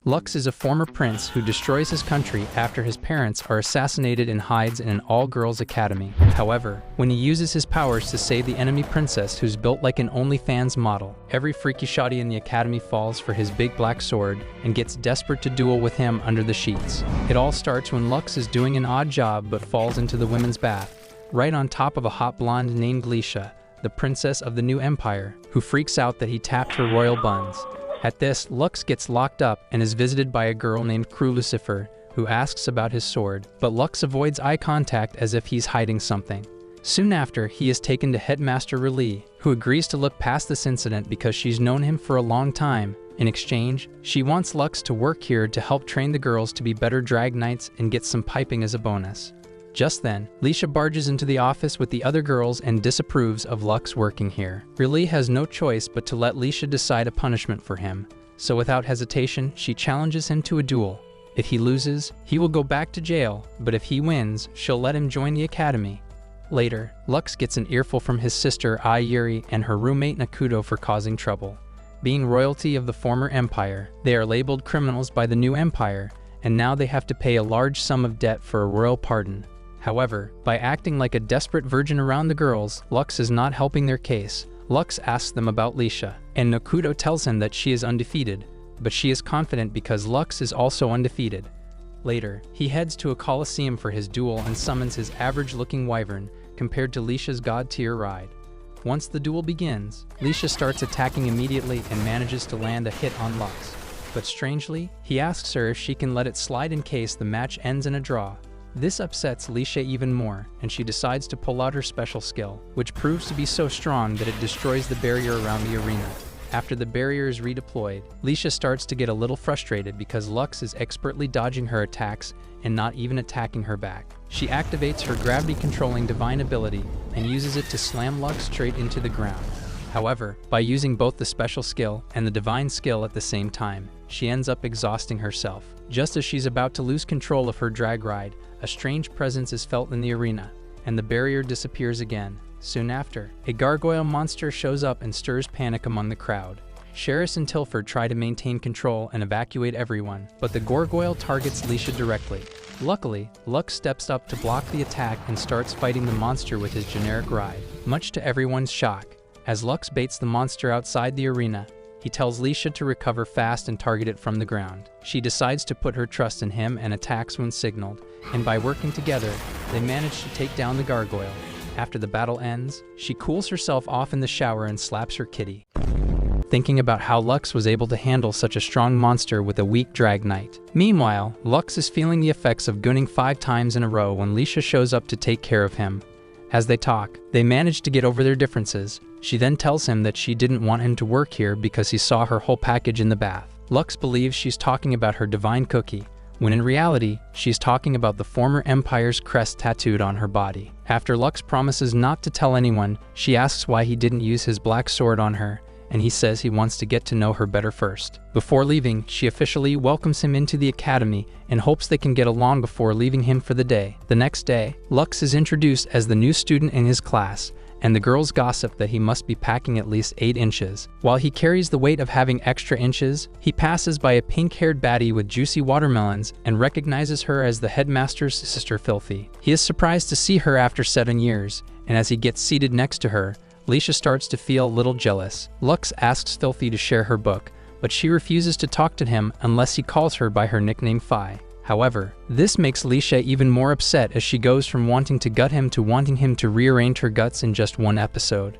Lux is a former prince who destroys his country after his parents are assassinated and hides in an all-girls academy. However, when he uses his powers to save the enemy princess who's built like an OnlyFans model, every freaky shawty in the academy falls for his big black sword and gets desperate to duel with him under the sheets. It all starts when Lux is doing an odd job but falls into the women's bath, right on top of a hot blonde named Leisha, the princess of the new empire, who freaks out that he tapped her royal buns. At this, Lux gets locked up and is visited by a girl named Lucifer, who asks about his sword, but Lux avoids eye contact as if he's hiding something. Soon after, he is taken to Headmaster R'lyeh, who agrees to look past this incident because she's known him for a long time. In exchange, she wants Lux to work here to help train the girls to be better drag knights and get some piping as a bonus. Just then, Leisha barges into the office with the other girls and disapproves of Lux working here. R'lyeh has no choice but to let Leisha decide a punishment for him, so without hesitation, she challenges him to a duel. If he loses, he will go back to jail, but if he wins, she'll let him join the academy. Later, Lux gets an earful from his sister Ai Yuri and her roommate Nakuto for causing trouble. Being royalty of the former empire, they are labeled criminals by the new empire, and now they have to pay a large sum of debt for a royal pardon. However, by acting like a desperate virgin around the girls, Lux is not helping their case. Lux asks them about Leisha, and Nakuto tells him that she is undefeated, but she is confident because Lux is also undefeated. Later, he heads to a coliseum for his duel and summons his average-looking wyvern compared to Leisha's god-tier ride. Once the duel begins, Leisha starts attacking immediately and manages to land a hit on Lux. But strangely, he asks her if she can let it slide in case the match ends in a draw. This upsets Leisha even more, and she decides to pull out her special skill, which proves to be so strong that it destroys the barrier around the arena. After the barrier is redeployed, Leisha starts to get a little frustrated because Lux is expertly dodging her attacks and not even attacking her back. She activates her gravity-controlling divine ability and uses it to slam Lux straight into the ground. However, by using both the special skill and the divine skill at the same time, she ends up exhausting herself. Just as she's about to lose control of her drag ride, a strange presence is felt in the arena, and the barrier disappears again. Soon after, a gargoyle monster shows up and stirs panic among the crowd. Sheris and Tilford try to maintain control and evacuate everyone, but the gargoyle targets Leisha directly. Luckily, Lux steps up to block the attack and starts fighting the monster with his generic ride, much to everyone's shock. As Lux baits the monster outside the arena, he tells Leisha to recover fast and target it from the ground. She decides to put her trust in him and attacks when signaled, and by working together, they manage to take down the gargoyle. After the battle ends, she cools herself off in the shower and slaps her kitty, thinking about how Lux was able to handle such a strong monster with a weak drag knight. Meanwhile, Lux is feeling the effects of gunning 5 times in a row when Leisha shows up to take care of him. As they talk, they manage to get over their differences. She then tells him that she didn't want him to work here because he saw her whole package in the bath. Lux believes she's talking about her divine cookie, when in reality, she's talking about the former empire's crest tattooed on her body. After Lux promises not to tell anyone, she asks why he didn't use his black sword on her, and he says he wants to get to know her better first. Before leaving, she officially welcomes him into the academy and hopes they can get along before leaving him for the day. The next day, Lux is introduced as the new student in his class, and the girls gossip that he must be packing at least 8 inches. While he carries the weight of having extra inches, he passes by a pink-haired baddie with juicy watermelons and recognizes her as the headmaster's sister Filthy. He is surprised to see her after 7 years, and as he gets seated next to her, Leisha starts to feel a little jealous. Lux asks Filthy to share her book, but she refuses to talk to him unless he calls her by her nickname Phi. However, this makes Leisha even more upset as she goes from wanting to gut him to wanting him to rearrange her guts in just 1 episode.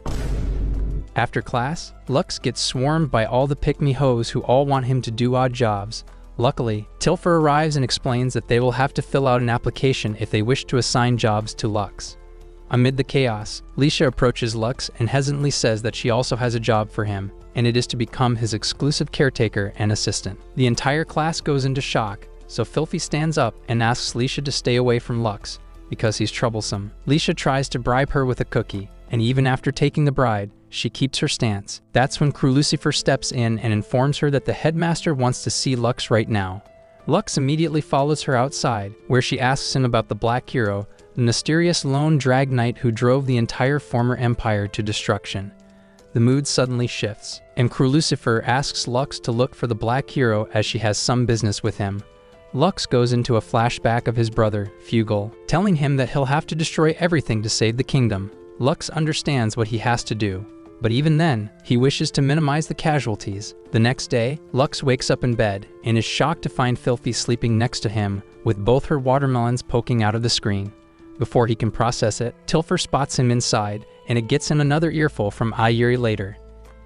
After class, Lux gets swarmed by all the pick-me-hoes who all want him to do odd jobs. Luckily, Tilfer arrives and explains that they will have to fill out an application if they wish to assign jobs to Lux. Amid the chaos, Leisha approaches Lux and hesitantly says that she also has a job for him, and it is to become his exclusive caretaker and assistant. The entire class goes into shock, so Filthy stands up and asks Leisha to stay away from Lux, because he's troublesome. Leisha tries to bribe her with a cookie, and even after taking the bribe, she keeps her stance. That's when Lucifer steps in and informs her that the headmaster wants to see Lux right now. Lux immediately follows her outside, where she asks him about the Black Hero, the mysterious lone drag knight who drove the entire former empire to destruction. the mood suddenly shifts, and Crew Lucifer asks Lux to look for the Black Hero as she has some business with him. Lux goes into a flashback of his brother, Fugal, telling him that he'll have to destroy everything to save the kingdom. Lux understands what he has to do, but even then, he wishes to minimize the casualties. The next day, Lux wakes up in bed and is shocked to find Filthy sleeping next to him with both her watermelons poking out of the screen. Before he can process it, Tilfer spots him inside, and it gets him another earful from Ayuri later.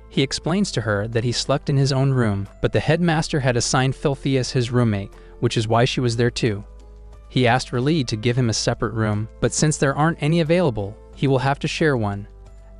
He explains to her that he slept in his own room, but the headmaster had assigned Filthy as his roommate, which is why she was there too. He asked Raleigh to give him a separate room, but since there aren't any available, he will have to share one.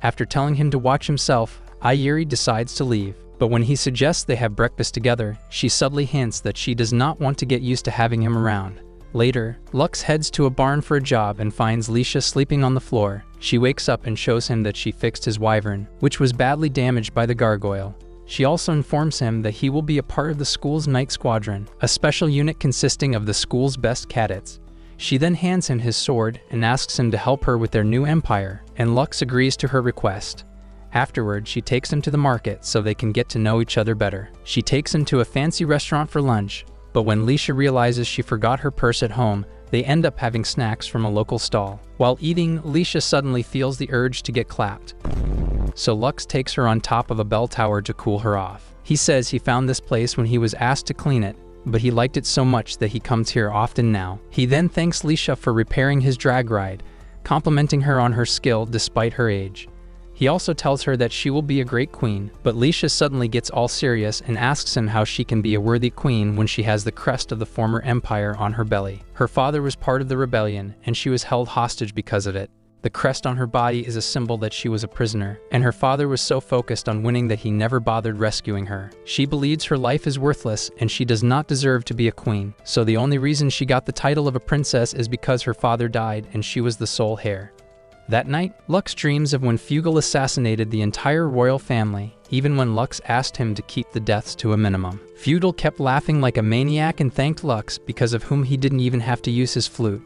After telling him to watch himself, Ayuri decides to leave, but when he suggests they have breakfast together, she subtly hints that she does not want to get used to having him around. Later, Lux heads to a barn for a job and finds Lisha sleeping on the floor. She wakes up and shows him that she fixed his wyvern, which was badly damaged by the gargoyle. She also informs him that he will be a part of the school's night squadron, a special unit consisting of the school's best cadets. She then hands him his sword and asks him to help her with their new empire, and Lux agrees to her request. Afterward, she takes him to the market so they can get to know each other better. She takes him to a fancy restaurant for lunch, but when Lisha realizes she forgot her purse at home, they end up having snacks from a local stall. While eating, Lisha suddenly feels the urge to get clapped. So Lux takes her on top of a bell tower to cool her off. He says he found this place when he was asked to clean it, but he liked it so much that he comes here often now. He then thanks Lisha for repairing his drag ride, complimenting her on her skill despite her age. He also tells her that she will be a great queen, but Lisha suddenly gets all serious and asks him how she can be a worthy queen when she has the crest of the former empire on her belly. Her father was part of the rebellion, and she was held hostage because of it. The crest on her body is a symbol that she was a prisoner, and her father was so focused on winning that he never bothered rescuing her. She believes her life is worthless and she does not deserve to be a queen, so the only reason she got the title of a princess is because her father died and she was the sole heir. That night, Lux dreams of when Fugal assassinated the entire royal family, even when Lux asked him to keep the deaths to a minimum. Fugal kept laughing like a maniac and thanked Lux, because of whom he didn't even have to use his flute.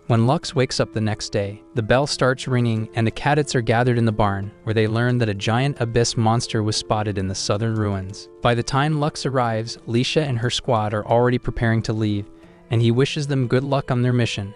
When Lux wakes up the next day, the bell starts ringing and the cadets are gathered in the barn, where they learn that a giant abyss monster was spotted in the southern ruins. By the time Lux arrives, Lisha and her squad are already preparing to leave, and he wishes them good luck on their mission.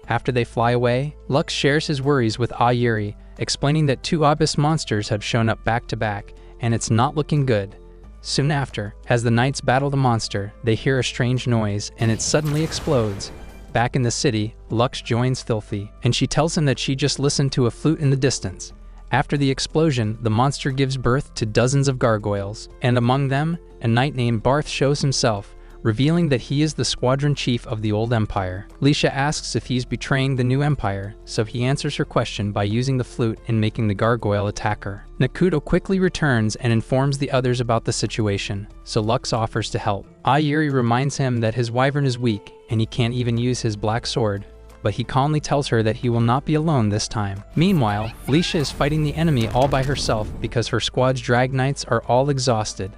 After they fly away, Lux shares his worries with Ayuri, explaining that two abyss monsters have shown up back to back, and it's not looking good. Soon after, as the knights battle the monster, they hear a strange noise, and it suddenly explodes. Back in the city, Lux joins Filthy, and she tells him that she just listened to a flute in the distance. After the explosion, the monster gives birth to dozens of gargoyles, and among them, a knight named Barth shows himself, revealing that he is the squadron chief of the old empire. Lisha asks if he's betraying the new empire, so he answers her question by using the flute and making the gargoyle attack her. Nakuto quickly returns and informs the others about the situation, so Lux offers to help. Ayuri reminds him that his wyvern is weak and he can't even use his black sword, but he calmly tells her that he will not be alone this time. Meanwhile, Lisha is fighting the enemy all by herself because her squad's drag knights are all exhausted.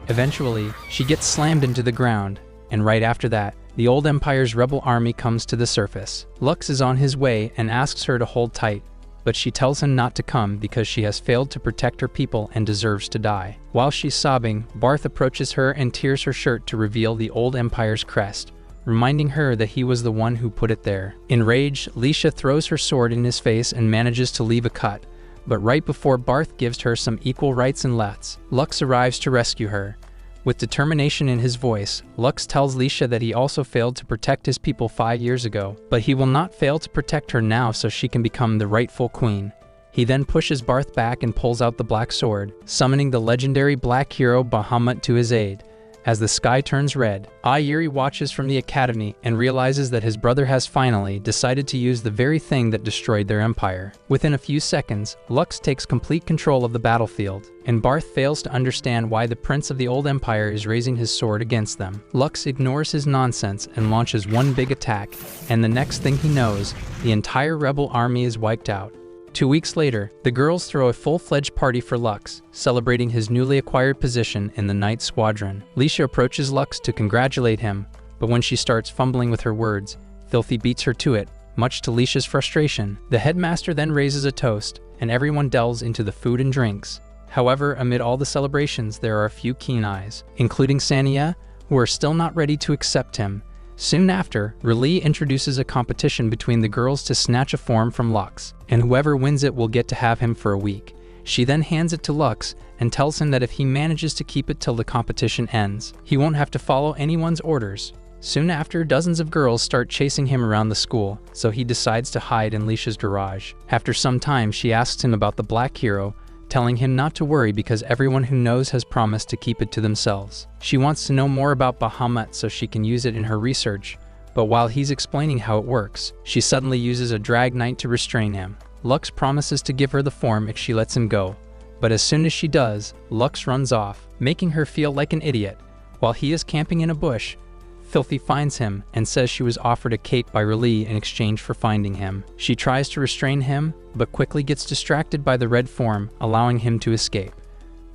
Eventually, she gets slammed into the ground, and right after that, the old empire's rebel army comes to the surface. Lux is on his way and asks her to hold tight, but she tells him not to come because she has failed to protect her people and deserves to die. While she's sobbing, Barth approaches her and tears her shirt to reveal the old empire's crest, reminding her that he was the one who put it there. Enraged, Lisha throws her sword in his face and manages to leave a cut, but right before Barth gives her some equal rights and lefts, Lux arrives to rescue her. With determination in his voice, Lux tells Lisha that he also failed to protect his people 5 years ago, but he will not fail to protect her now so she can become the rightful queen. He then pushes Barth back and pulls out the black sword, summoning the legendary black hero Bahamut to his aid. As the sky turns red, Ayuri watches from the academy and realizes that his brother has finally decided to use the very thing that destroyed their empire. Within a few seconds, Lux takes complete control of the battlefield, and Barth fails to understand why the prince of the old empire is raising his sword against them. Lux ignores his nonsense and launches one big attack, and the next thing he knows, the entire rebel army is wiped out. 2 weeks later, the girls throw a full-fledged party for Lux, celebrating his newly acquired position in the Night Squadron. Lisha approaches Lux to congratulate him, but when she starts fumbling with her words, Filthy beats her to it, much to Lisha's frustration. The headmaster then raises a toast, and everyone delves into the food and drinks. However, amid all the celebrations, there are a few keen eyes, including Sania, who are still not ready to accept him. Soon after, R'lyeh introduces a competition between the girls to snatch a form from Lux, and whoever wins it will get to have him for a week. She then hands it to Lux and tells him that if he manages to keep it till the competition ends, he won't have to follow anyone's orders. Soon after, dozens of girls start chasing him around the school, so he decides to hide in Lisha's garage. After some time, she asks him about the Black Hero, telling him not to worry because everyone who knows has promised to keep it to themselves. She wants to know more about Bahamut so she can use it in her research, but while he's explaining how it works, she suddenly uses a drag knight to restrain him. Lux promises to give her the form if she lets him go, but as soon as she does, Lux runs off, making her feel like an idiot. While he is camping in a bush, Filthy finds him and says she was offered a cake by R'lyeh in exchange for finding him. She tries to restrain him, but quickly gets distracted by the red form, allowing him to escape.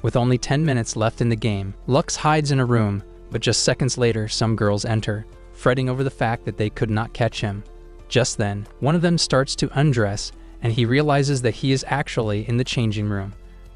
With only 10 minutes left in the game, Lux hides in a room, but just seconds later some girls enter, fretting over the fact that they could not catch him. Just then, one of them starts to undress, and he realizes that he is actually in the changing room.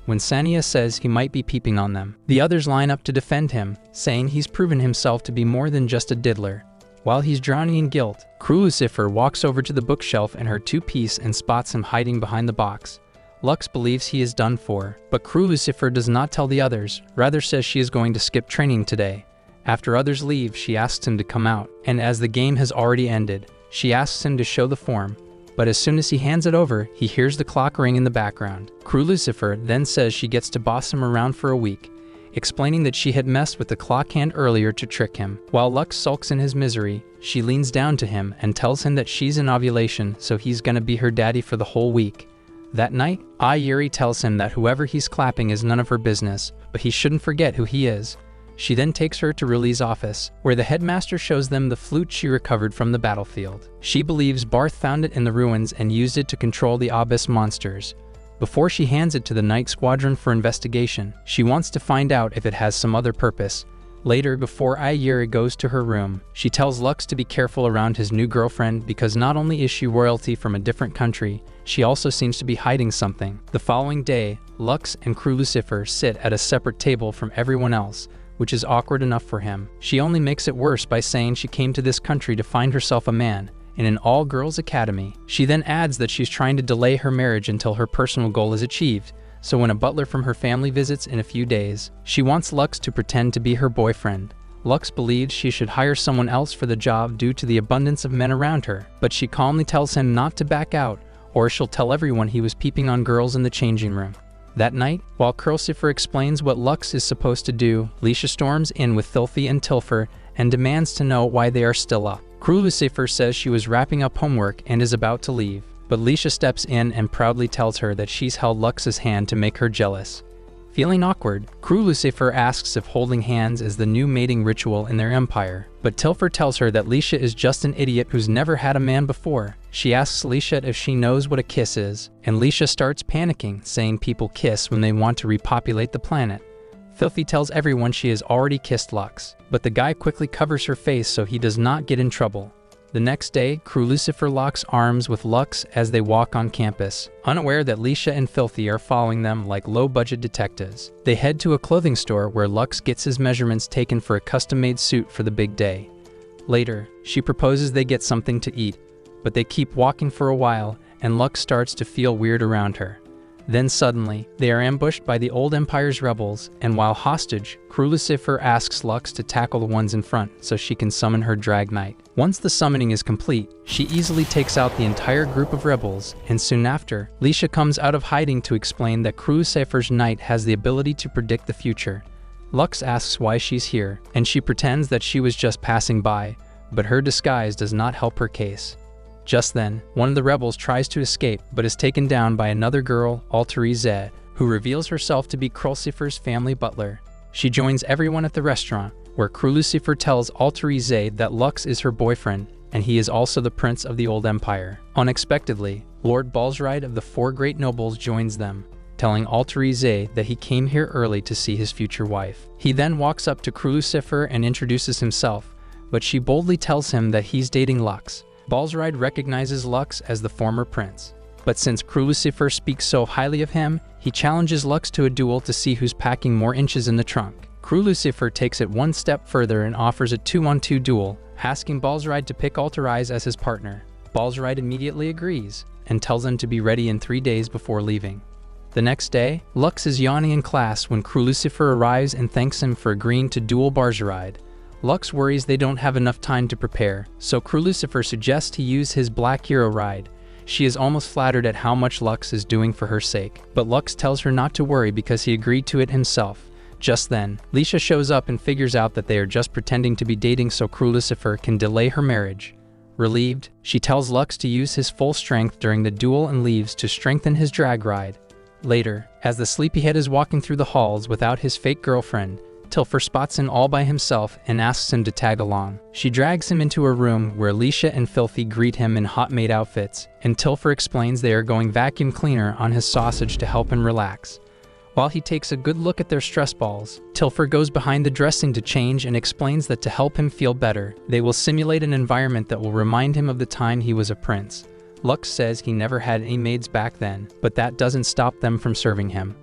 When Sania says he might be peeping on them, the others line up to defend him, saying he's proven himself to be more than just a diddler. While he's drowning in guilt, Lucifer walks over to the bookshelf in her two-piece and spots him hiding behind the box. Lux believes he is done for, but Lucifer does not tell the others, rather says she is going to skip training today. After others leave, she asks him to come out, and as the game has already ended, she asks him to show the form. But as soon as he hands it over, he hears the clock ring in the background. Lucifer then says she gets to boss him around for a week, explaining that she had messed with the clock hand earlier to trick him. While Lux sulks in his misery, she leans down to him and tells him that she's in ovulation, so he's gonna be her daddy for the whole week. That night, Yuri tells him that whoever he's clapping is none of her business, but he shouldn't forget who he is. She then takes her to R'lyeh's office, where the headmaster shows them the flute she recovered from the battlefield. She believes Barth found it in the ruins and used it to control the Abyss monsters. Before she hands it to the Night Squadron for investigation, she wants to find out if it has some other purpose. Later, before Yuri goes to her room, she tells Lux to be careful around his new girlfriend because not only is she royalty from a different country, she also seems to be hiding something. The following day, Lux and Lucifer sit at a separate table from everyone else, which is awkward enough for him. She only makes it worse by saying she came to this country to find herself a man in an all-girls academy. She then adds that she's trying to delay her marriage until her personal goal is achieved, so when a butler from her family visits in a few days, she wants Lux to pretend to be her boyfriend. Lux believes she should hire someone else for the job due to the abundance of men around her, but she calmly tells him not to back out, or she'll tell everyone he was peeping on girls in the changing room. That night, while Lucifer explains what Lux is supposed to do, Lisha storms in with Filthy and Tilfer and demands to know why they are still up. Lucifer says she was wrapping up homework and is about to leave, but Lisha steps in and proudly tells her that she's held Lux's hand to make her jealous. Feeling awkward, Lucifer asks if holding hands is the new mating ritual in their empire, but Tilfer tells her that Lisha is just an idiot who's never had a man before. She asks Lisha if she knows what a kiss is, and Lisha starts panicking, saying people kiss when they want to repopulate the planet. Filthy tells everyone she has already kissed Lux, but the guy quickly covers her face so he does not get in trouble. The next day, Lucifer locks arms with Lux as they walk on campus, unaware that Lisha and Filthy are following them like low-budget detectives. They head to a clothing store where Lux gets his measurements taken for a custom-made suit for the big day. Later, she proposes they get something to eat, but they keep walking for a while, and Lux starts to feel weird around her. Then suddenly, they are ambushed by the Old Empire's rebels, and while hostage, Lucifer asks Lux to tackle the ones in front so she can summon her Drag Knight. Once the summoning is complete, she easily takes out the entire group of rebels, and soon after, Lisha comes out of hiding to explain that Lucifer's Knight has the ability to predict the future. Lux asks why she's here, and she pretends that she was just passing by, but her disguise does not help her case. Just then, one of the rebels tries to escape but is taken down by another girl, Zed, who reveals herself to be Lucifer's family butler. She joins everyone at the restaurant, where Lucifer tells Zed that Lux is her boyfriend, and he is also the prince of the Old Empire. Unexpectedly, Lord Balsride of the Four Great Nobles joins them, telling Zed that he came here early to see his future wife. He then walks up to Lucifer and introduces himself, but she boldly tells him that he's dating Lux. Balsride recognizes Lux as the former prince, but since Lucifer speaks so highly of him, He challenges Lux to a duel to see who's packing more inches in the trunk. Crew Lucifer takes it one step further and offers a 2-on-2 duel, asking Balzride to pick Altarise as his partner. Balzride immediately agrees and tells him to be ready in 3 days before leaving. The next day, Lux is yawning in class when Crew Lucifer arrives and thanks him for agreeing to duel Balzride. Lux worries they don't have enough time to prepare, so Crew Lucifer suggests he use his Black Hero ride. She is almost flattered at how much Lux is doing for her sake, but Lux tells her not to worry because he agreed to it himself. Just then, Lisha shows up and figures out that they are just pretending to be dating so Crew Lucifer can delay her marriage. Relieved, she tells Lux to use his full strength during the duel and leaves to strengthen his drag ride. Later, as the sleepyhead is walking through the halls without his fake girlfriend, Tilfer spots him all by himself and asks him to tag along. She drags him into a room where Alicia and Filthy greet him in hot maid outfits, and Tilfer explains they are going vacuum cleaner on his sausage to help him relax. While he takes a good look at their stress balls, Tilfer goes behind the dressing to change and explains that to help him feel better, they will simulate an environment that will remind him of the time he was a prince. Lux says he never had any maids back then, but that doesn't stop them from serving him.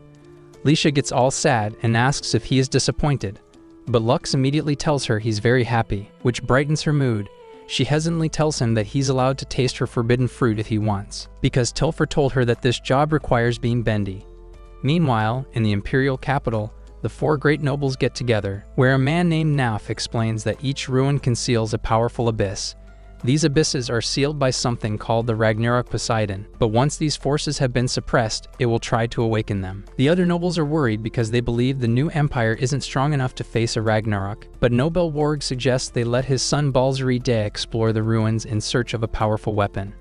Lisha gets all sad and asks if he is disappointed, but Lux immediately tells her he's very happy, which brightens her mood. She hesitantly tells him that he's allowed to taste her forbidden fruit if he wants, because Tilfer told her that this job requires being bendy. Meanwhile, in the imperial capital, the 4 great nobles get together, where a man named Nauf explains that each ruin conceals a powerful abyss. These abysses are sealed by something called the Ragnarok Poseidon, but once these forces have been suppressed, it will try to awaken them. The other nobles are worried because they believe the new empire isn't strong enough to face a Ragnarok, but Nobel Warg suggests they let his son Balzri De explore the ruins in search of a powerful weapon.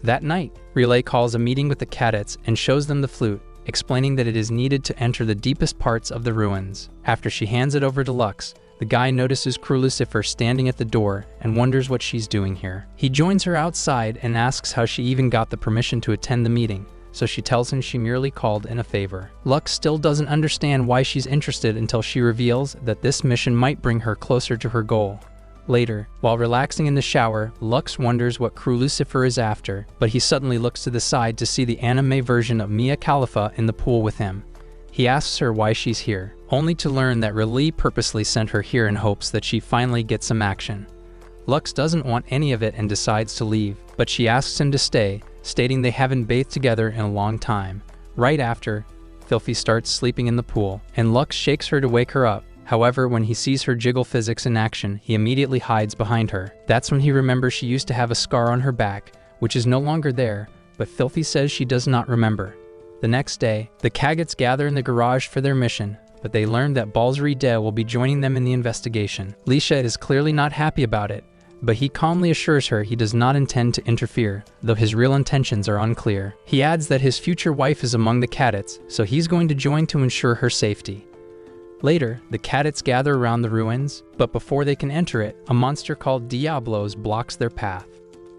That night, Relay calls a meeting with the cadets and shows them the flute, explaining that it is needed to enter the deepest parts of the ruins. After she hands it over to Lux, the guy notices Crew Lucifer standing at the door and wonders what she's doing here. He joins her outside and asks how she even got the permission to attend the meeting, so she tells him she merely called in a favor. Lux still doesn't understand why she's interested until she reveals that this mission might bring her closer to her goal. Later, while relaxing in the shower, Lux wonders what Crew Lucifer is after, but he suddenly looks to the side to see the anime version of Mia Khalifa in the pool with him. He asks her why she's here, only to learn that R'lyeh purposely sent her here in hopes that she finally gets some action. Lux doesn't want any of it and decides to leave, but she asks him to stay, stating they haven't bathed together in a long time. Right after, Filthy starts sleeping in the pool, and Lux shakes her to wake her up. However, when he sees her jiggle physics in action, he immediately hides behind her. That's when he remembers she used to have a scar on her back, which is no longer there, but Filthy says she does not remember. The next day, the Kagats gather in the garage for their mission, but they learn that Balzri De will be joining them in the investigation. Lisha is clearly not happy about it, but he calmly assures her he does not intend to interfere, though his real intentions are unclear. He adds that his future wife is among the Kagats, so he's going to join to ensure her safety. Later, the Kagats gather around the ruins, but before they can enter it, a monster called Diablos blocks their path.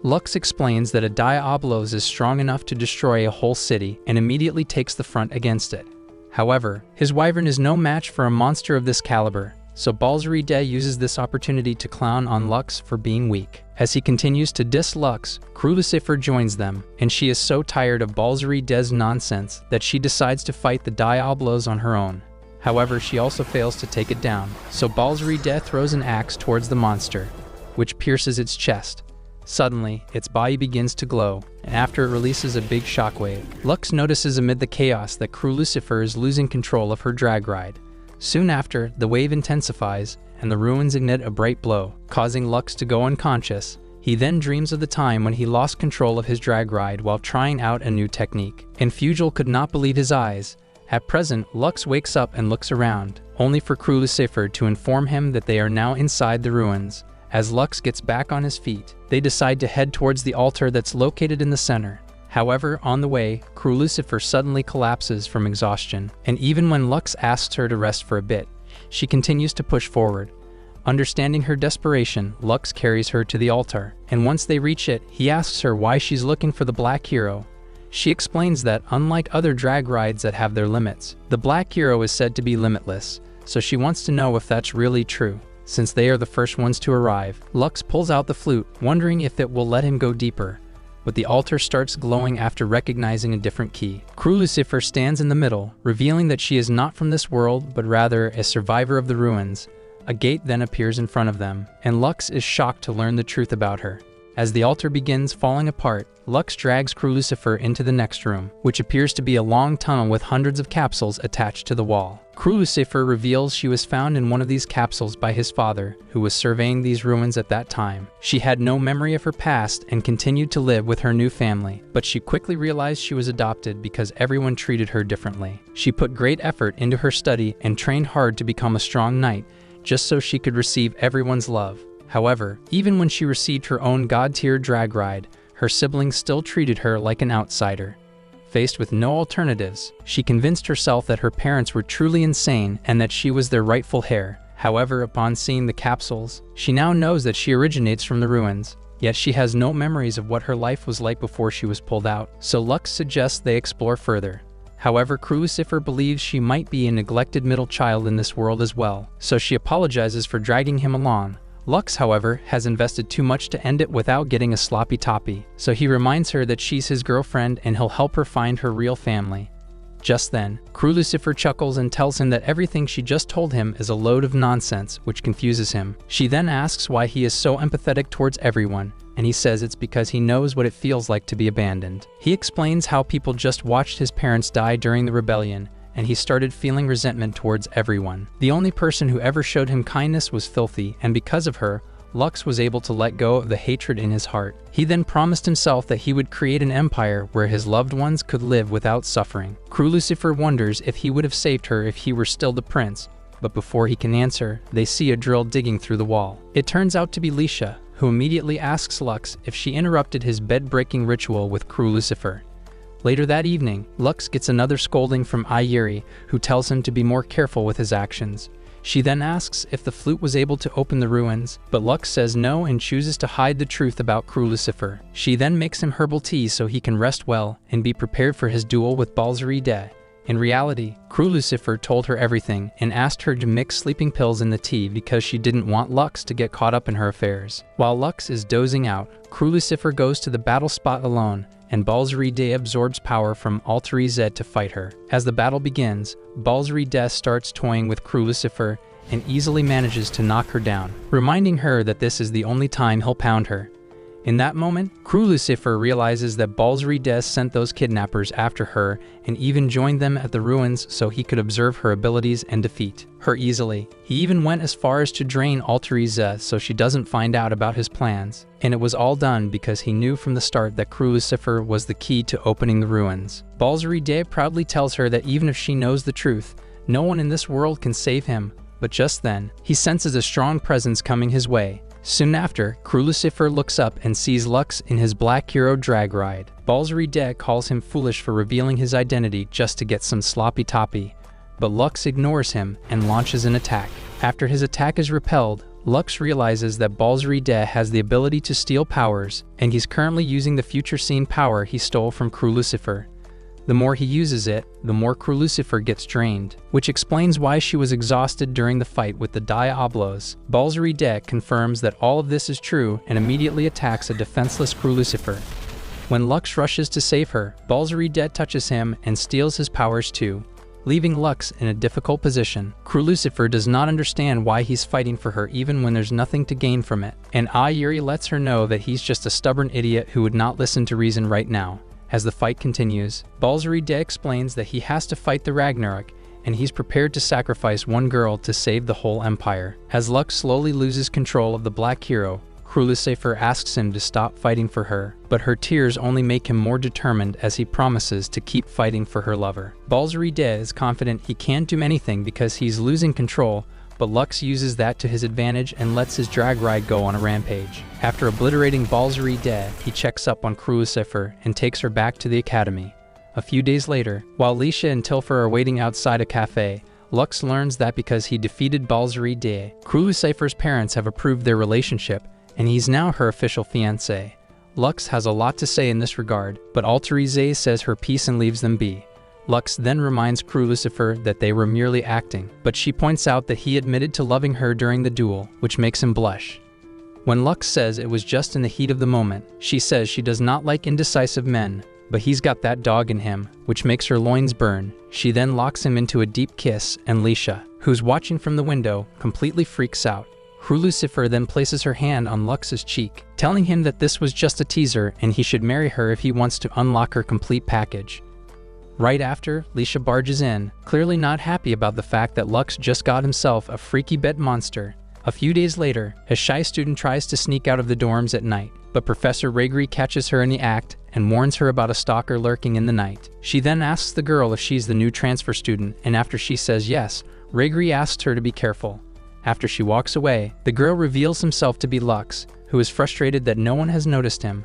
Lux explains that a Diablos is strong enough to destroy a whole city and immediately takes the front against it. However, his wyvern is no match for a monster of this caliber, so Balzri De uses this opportunity to clown on Lux for being weak. As he continues to diss Lux, Crew Lucifer joins them, and she is so tired of Balzri De's nonsense that she decides to fight the Diablos on her own. However, she also fails to take it down, so Balzri De throws an axe towards the monster, which pierces its chest. Suddenly, its body begins to glow, and after it releases a big shockwave, Lux notices amid the chaos that Crew Lucifer is losing control of her drag ride. Soon after, the wave intensifies, and the ruins ignite a bright blow, causing Lux to go unconscious. He then dreams of the time when he lost control of his drag ride while trying out a new technique, and Fugel could not believe his eyes. At present, Lux wakes up and looks around, only for Crew Lucifer to inform him that they are now inside the ruins. As Lux gets back on his feet, they decide to head towards the altar that's located in the center. However, on the way, Crew Lucifer suddenly collapses from exhaustion, and even when Lux asks her to rest for a bit, she continues to push forward. Understanding her desperation, Lux carries her to the altar, and once they reach it, he asks her why she's looking for the Black Hero. She explains that, unlike other drag rides that have their limits, the Black Hero is said to be limitless, so she wants to know if that's really true. Since they are the first ones to arrive, Lux pulls out the flute, wondering if it will let him go deeper. but the altar starts glowing after recognizing a different key. Crew Lucifer stands in the middle, revealing that she is not from this world, but rather a survivor of the ruins. A gate then appears in front of them, and Lux is shocked to learn the truth about her. As the altar begins falling apart, Lux drags Crew Lucifer into the next room, which appears to be a long tunnel with hundreds of capsules attached to the wall. Crew Lucifer reveals she was found in one of these capsules by his father, who was surveying these ruins at that time. She had no memory of her past and continued to live with her new family, but she quickly realized she was adopted because everyone treated her differently. She put great effort into her study and trained hard to become a strong knight, just so she could receive everyone's love. However, even when she received her own god-tier drag ride, her siblings still treated her like an outsider. Faced with no alternatives, she convinced herself that her parents were truly insane and that she was their rightful heir. However, upon seeing the capsules, she now knows that she originates from the ruins, yet she has no memories of what her life was like before she was pulled out, so Lux suggests they explore further. However, Crew Lucifer believes she might be a neglected middle child in this world as well, so she apologizes for dragging him along. Lux, however, has invested too much to end it without getting a sloppy toppy, so he reminds her that she's his girlfriend and he'll help her find her real family. Just then, Crew Lucifer chuckles and tells him that everything she just told him is a load of nonsense, which confuses him. She then asks why he is so empathetic towards everyone, and he says it's because he knows what it feels like to be abandoned. He explains how people just watched his parents die during the rebellion, and he started feeling resentment towards everyone. The only person who ever showed him kindness was Filthy, and because of her, Lux was able to let go of the hatred in his heart. He then promised himself that he would create an empire where his loved ones could live without suffering. Crew Lucifer wonders if he would have saved her if he were still the prince, but before he can answer, they see a drill digging through the wall. It turns out to be Lisha, who immediately asks Lux if she interrupted his bed-breaking ritual with Crew Lucifer. Later that evening, Lux gets another scolding from Ayuri, who tells him to be more careful with his actions. She then asks if the flute was able to open the ruins, but Lux says no and chooses to hide the truth about Crew Lucifer. She then makes him herbal tea so he can rest well and be prepared for his duel with Balzari-de. In reality, Crew Lucifer told her everything and asked her to mix sleeping pills in the tea because she didn't want Lux to get caught up in her affairs. While Lux is dozing out, Crew Lucifer goes to the battle spot alone, and Balzari-de absorbs power from Altair-Z to fight her. As the battle begins, Balzari-de starts toying with Crew Lucifer and easily manages to knock her down, reminding her that this is the only time he'll pound her. In that moment, Crew Lucifer realizes that Balzari-de sent those kidnappers after her and even joined them at the ruins so he could observe her abilities and defeat her easily. He even went as far as to drain Altair-Z so she doesn't find out about his plans. And it was all done because he knew from the start that Crew Lucifer was the key to opening the ruins. Balzari-de proudly tells her that even if she knows the truth, no one in this world can save him. But just then, he senses a strong presence coming his way. Soon after, Crew Lucifer looks up and sees Lux in his Black Hero drag ride. Balzari-de calls him foolish for revealing his identity just to get some sloppy toppy, but Lux ignores him and launches an attack. After his attack is repelled, Lux realizes that Balzari-de has the ability to steal powers, and he's currently using the future scene power he stole from Crew Lucifer. The more he uses it, the more Crew Lucifer gets drained, which explains why she was exhausted during the fight with the Diablos. Balzari-de confirms that all of this is true and immediately attacks a defenseless Crew Lucifer. When Lux rushes to save her, Balzari-de touches him and steals his powers too, leaving Lux in a difficult position. Crew Lucifer does not understand why he's fighting for her even when there's nothing to gain from it, and Ayuri lets her know that he's just a stubborn idiot who would not listen to reason right now. As the fight continues, Balzari-de explains that he has to fight the Ragnarok, and he's prepared to sacrifice one girl to save the whole empire. As Lux slowly loses control of the Black Hero, Crew Lucifer asks him to stop fighting for her, but her tears only make him more determined as he promises to keep fighting for her lover. Balzari-de is confident he can't do anything because he's losing control, but Lux uses that to his advantage and lets his drag ride go on a rampage. After obliterating Balzari-de, he checks up on Crew Lucifer and takes her back to the academy. A few days later, while Lisha and Tilfer are waiting outside a cafe, Lux learns that because he defeated Balzari-de, Crew Lucifer's parents have approved their relationship, and he's now her official fiancé. Lux has a lot to say in this regard, but Altair-Z says her piece and leaves them be. Lux then reminds Crew Lucifer that they were merely acting, but she points out that he admitted to loving her during the duel, which makes him blush. When Lux says it was just in the heat of the moment, she says she does not like indecisive men, but he's got that dog in him, which makes her loins burn. She then locks him into a deep kiss, and Lisha, who's watching from the window, completely freaks out. Lucifer then places her hand on Lux's cheek, telling him that this was just a teaser and he should marry her if he wants to unlock her complete package. Right after, Lisha barges in, clearly not happy about the fact that Lux just got himself a freaky bed monster. A few days later, a shy student tries to sneak out of the dorms at night, but Professor Regri catches her in the act and warns her about a stalker lurking in the night. She then asks the girl if she's the new transfer student, and after she says yes, Regri asks her to be careful. After she walks away, the girl reveals himself to be Lux, who is frustrated that no one has noticed him.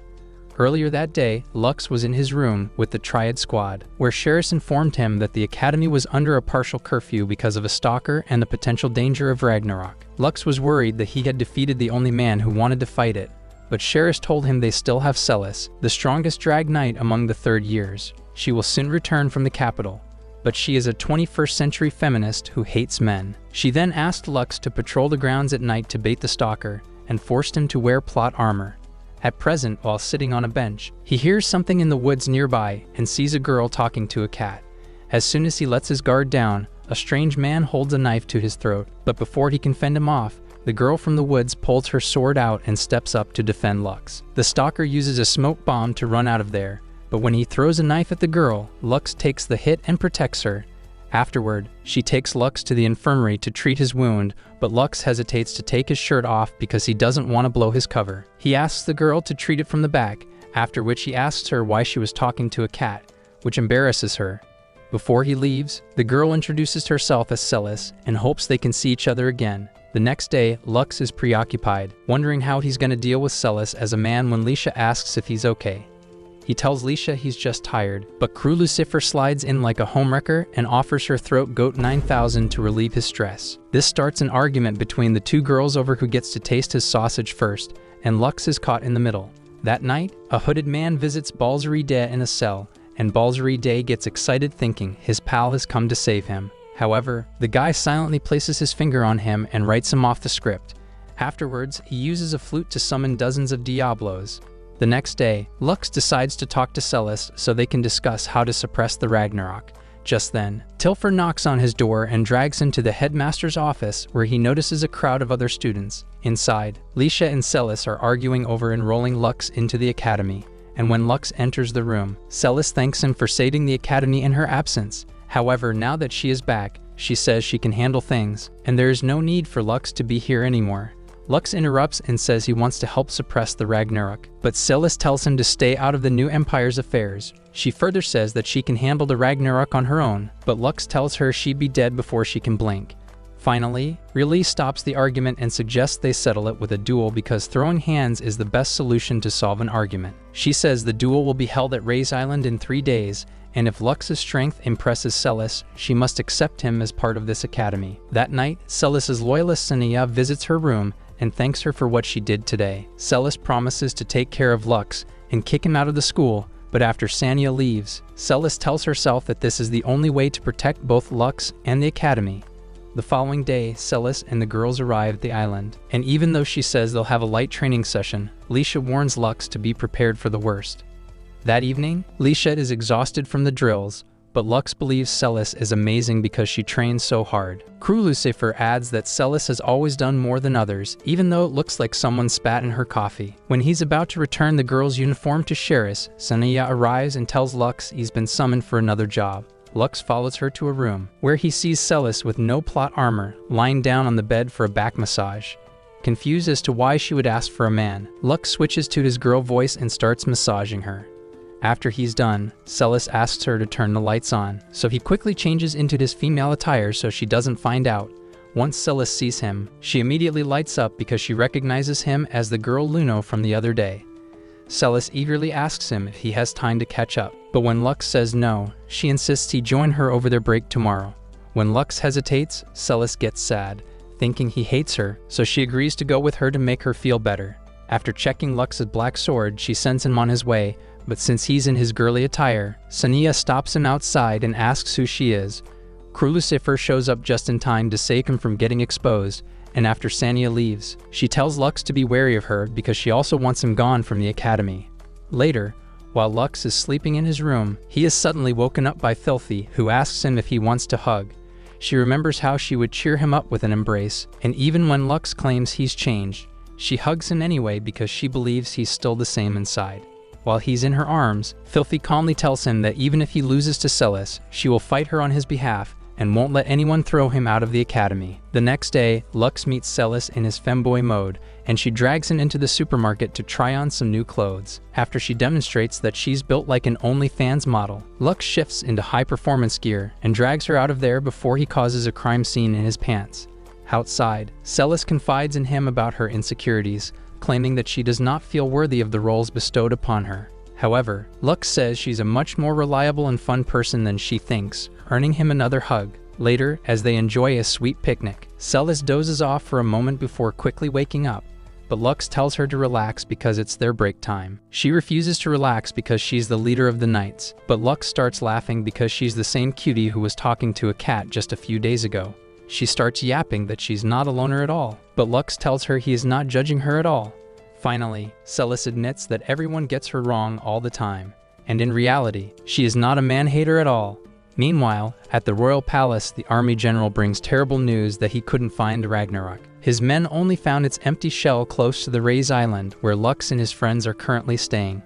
Earlier that day, Lux was in his room with the Triad Squad, where Sheris informed him that the Academy was under a partial curfew because of a stalker and the potential danger of Ragnarok. Lux was worried that he had defeated the only man who wanted to fight it, but Sheris told him they still have Celis, the strongest drag knight among the third years. She will soon return from the capital, but she is a 21st century feminist who hates men. She then asked Lux to patrol the grounds at night to bait the stalker, and forced him to wear plot armor. At present, while sitting on a bench, he hears something in the woods nearby and sees a girl talking to a cat. As soon as he lets his guard down, a strange man holds a knife to his throat, but before he can fend him off, the girl from the woods pulls her sword out and steps up to defend Lux. The stalker uses a smoke bomb to run out of there, but when he throws a knife at the girl, Lux takes the hit and protects her. Afterward, she takes Lux to the infirmary to treat his wound, but Lux hesitates to take his shirt off because he doesn't want to blow his cover. He asks the girl to treat it from the back, after which he asks her why she was talking to a cat, which embarrasses her. Before he leaves, the girl introduces herself as Celis and hopes they can see each other again. The next day, Lux is preoccupied, wondering how he's going to deal with Celis as a man when Lisha asks if he's okay. He tells Lisha he's just tired, but Crew Lucifer slides in like a homewrecker and offers her throat goat 9000 to relieve his stress. This starts an argument between the two girls over who gets to taste his sausage first, and Lux is caught in the middle. That night, a hooded man visits Balzari Day in a cell, and Balzari Day gets excited thinking his pal has come to save him. However, the guy silently places his finger on him and writes him off the script. Afterwards, he uses a flute to summon dozens of Diablos. The next day, Lux decides to talk to Celis so they can discuss how to suppress the Ragnarok. Just then, Tilfer knocks on his door and drags him to the headmaster's office where he notices a crowd of other students. Inside, Lisha and Celis are arguing over enrolling Lux into the academy, and when Lux enters the room, Celis thanks him for saving the academy in her absence. However, now that she is back, she says she can handle things, and there is no need for Lux to be here anymore. Lux interrupts and says he wants to help suppress the Ragnarok, but Celis tells him to stay out of the new empire's affairs. She further says that she can handle the Ragnarok on her own, but Lux tells her she'd be dead before she can blink. Finally, Riley stops the argument and suggests they settle it with a duel because throwing hands is the best solution to solve an argument. She says the duel will be held at Ray's Island in 3 days, and if Lux's strength impresses Celis, she must accept him as part of this academy. That night, Celis's loyalist Sania visits her room and thanks her for what she did today. Celis promises to take care of Lux and kick him out of the school, but after Sania leaves, Celis tells herself that this is the only way to protect both Lux and the academy. The following day, Celis and the girls arrive at the island, and even though she says they'll have a light training session, Lisha warns Lux to be prepared for the worst. That evening, Lisha is exhausted from the drills, but Lux believes Celis is amazing because she trains so hard. Crew Lucifer adds that Celis has always done more than others, even though it looks like someone spat in her coffee. When he's about to return the girl's uniform to Sheris, Sania arrives and tells Lux he's been summoned for another job. Lux follows her to a room, where he sees Celis with no plot armor, lying down on the bed for a back massage. Confused as to why she would ask for a man, Lux switches to his girl voice and starts massaging her. After he's done, Celis asks her to turn the lights on, so he quickly changes into his female attire so she doesn't find out. Once Celis sees him, she immediately lights up because she recognizes him as the girl Luno from the other day. Celis eagerly asks him if he has time to catch up, but when Lux says no, she insists he join her over their break tomorrow. When Lux hesitates, Celis gets sad, thinking he hates her, so she agrees to go with her to make her feel better. After checking Lux's black sword, she sends him on his way, but since he's in his girly attire, Sania stops him outside and asks who she is. Crew Lucifer shows up just in time to save him from getting exposed, and after Sania leaves, she tells Lux to be wary of her because she also wants him gone from the academy. Later, while Lux is sleeping in his room, he is suddenly woken up by Filthy, who asks him if he wants to hug. She remembers how she would cheer him up with an embrace, and even when Lux claims he's changed, she hugs him anyway because she believes he's still the same inside. While he's in her arms, Filthy calmly tells him that even if he loses to Celis, she will fight her on his behalf and won't let anyone throw him out of the academy. The next day, Lux meets Celis in his femboy mode, and she drags him into the supermarket to try on some new clothes. After she demonstrates that she's built like an OnlyFans model, Lux shifts into high-performance gear and drags her out of there before he causes a crime scene in his pants. Outside, Celis confides in him about her insecurities, claiming that she does not feel worthy of the roles bestowed upon her. However, Lux says she's a much more reliable and fun person than she thinks, earning him another hug. Later, as they enjoy a sweet picnic, Celis dozes off for a moment before quickly waking up, but Lux tells her to relax because it's their break time. She refuses to relax because she's the leader of the Knights, but Lux starts laughing because she's the same cutie who was talking to a cat just a few days ago. She starts yapping that she's not a loner at all, but Lux tells her he is not judging her at all. Finally, Celis admits that everyone gets her wrong all the time, and in reality, she is not a man-hater at all. Meanwhile, at the royal palace, the army general brings terrible news that he couldn't find Ragnarok. His men only found its empty shell close to the Rays Island, where Lux and his friends are currently staying.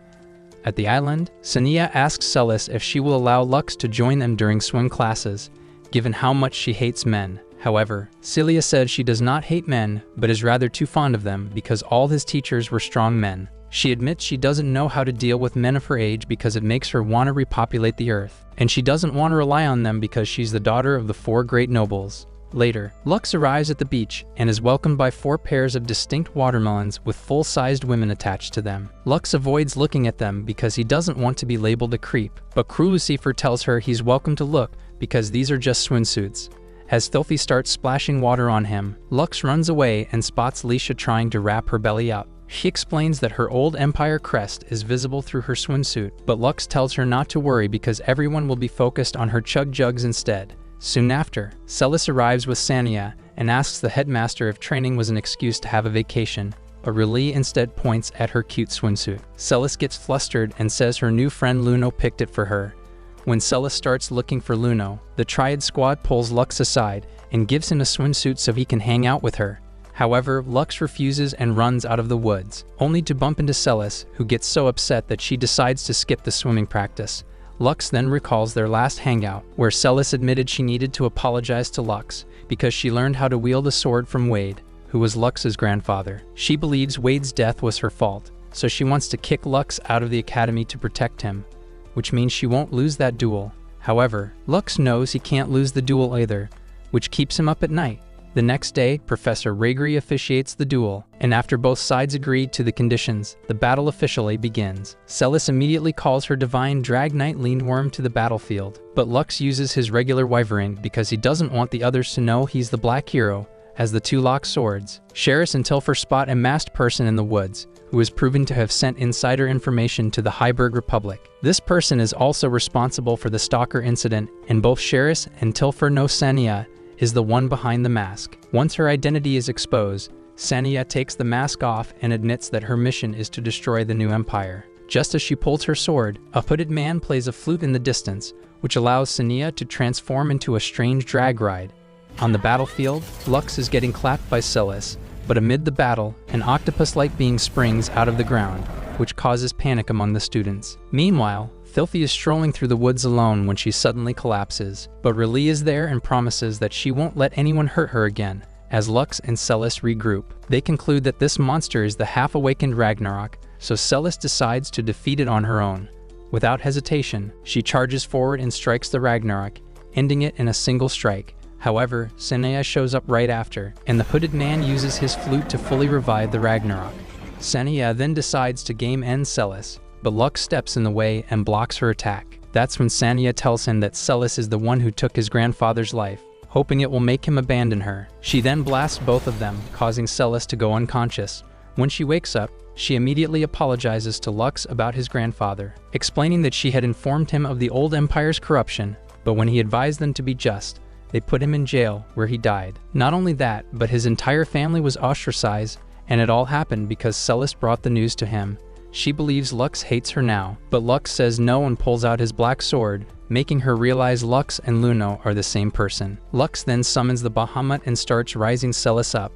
At the island, Sania asks Celis if she will allow Lux to join them during swim classes, given how much she hates men. However, Celia said she does not hate men, but is rather too fond of them because all his teachers were strong men. She admits she doesn't know how to deal with men of her age because it makes her want to repopulate the earth, and she doesn't want to rely on them because she's the daughter of the 4 great nobles. Later, Lux arrives at the beach and is welcomed by 4 pairs of distinct watermelons with full-sized women attached to them. Lux avoids looking at them because he doesn't want to be labeled a creep, but Crew Lucifer tells her he's welcome to look because these are just swimsuits. As Filthy starts splashing water on him, Lux runs away and spots Leisha trying to wrap her belly up. She explains that her old Empire crest is visible through her swimsuit, but Lux tells her not to worry because everyone will be focused on her chug jugs instead. Soon after, Celis arrives with Sania and asks the headmaster if training was an excuse to have a vacation, but R'lyeh instead points at her cute swimsuit. Celis gets flustered and says her new friend Luno picked it for her. When Celis starts looking for Luno, the Triad squad pulls Lux aside and gives him a swimsuit so he can hang out with her. However, Lux refuses and runs out of the woods, only to bump into Celis, who gets so upset that she decides to skip the swimming practice. Lux then recalls their last hangout, where Celis admitted she needed to apologize to Lux because she learned how to wield a sword from Wade, who was Lux's grandfather. She believes Wade's death was her fault, so she wants to kick Lux out of the academy to protect him, which means she won't lose that duel. However, Lux knows he can't lose the duel either, which keeps him up at night. The next day, Professor Ragri officiates the duel, and after both sides agree to the conditions, the battle officially begins. Celis immediately calls her divine Drag Knight Lindworm to the battlefield, but Lux uses his regular Wyvering because he doesn't want the others to know he's the Black Hero, as the 2 lock swords. Sheris and Tilfer spot a masked person in the woods, who is proven to have sent insider information to the Heiberg Republic. This person is also responsible for the Stalker incident, and both Sheris and Tilfer know Sania is the one behind the mask. Once her identity is exposed, Sania takes the mask off and admits that her mission is to destroy the new empire. Just as she pulls her sword, a hooded man plays a flute in the distance, which allows Sania to transform into a strange drag ride. On the battlefield, Lux is getting clapped by Celis, but amid the battle, an octopus-like being springs out of the ground, which causes panic among the students. Meanwhile, Filthy is strolling through the woods alone when she suddenly collapses, but R'lyeh is there and promises that she won't let anyone hurt her again. As Lux and Celis regroup, they conclude that this monster is the half-awakened Ragnarok, so Celis decides to defeat it on her own. Without hesitation, she charges forward and strikes the Ragnarok, ending it in a single strike. However, Sania shows up right after, and the hooded man uses his flute to fully revive the Ragnarok. Sania then decides to game-end Celis, but Lux steps in the way and blocks her attack. That's when Sania tells him that Celis is the one who took his grandfather's life, hoping it will make him abandon her. She then blasts both of them, causing Celis to go unconscious. When she wakes up, she immediately apologizes to Lux about his grandfather, explaining that she had informed him of the old Empire's corruption, but when he advised them to be just, They put him in jail, where he died. Not only that, but his entire family was ostracized, and it all happened because Celis brought the news to him. She believes Lux hates her now, but Lux says no and pulls out his black sword, making her realize Lux and Luno are the same person. Lux then summons the Bahamut and starts rising Celis up,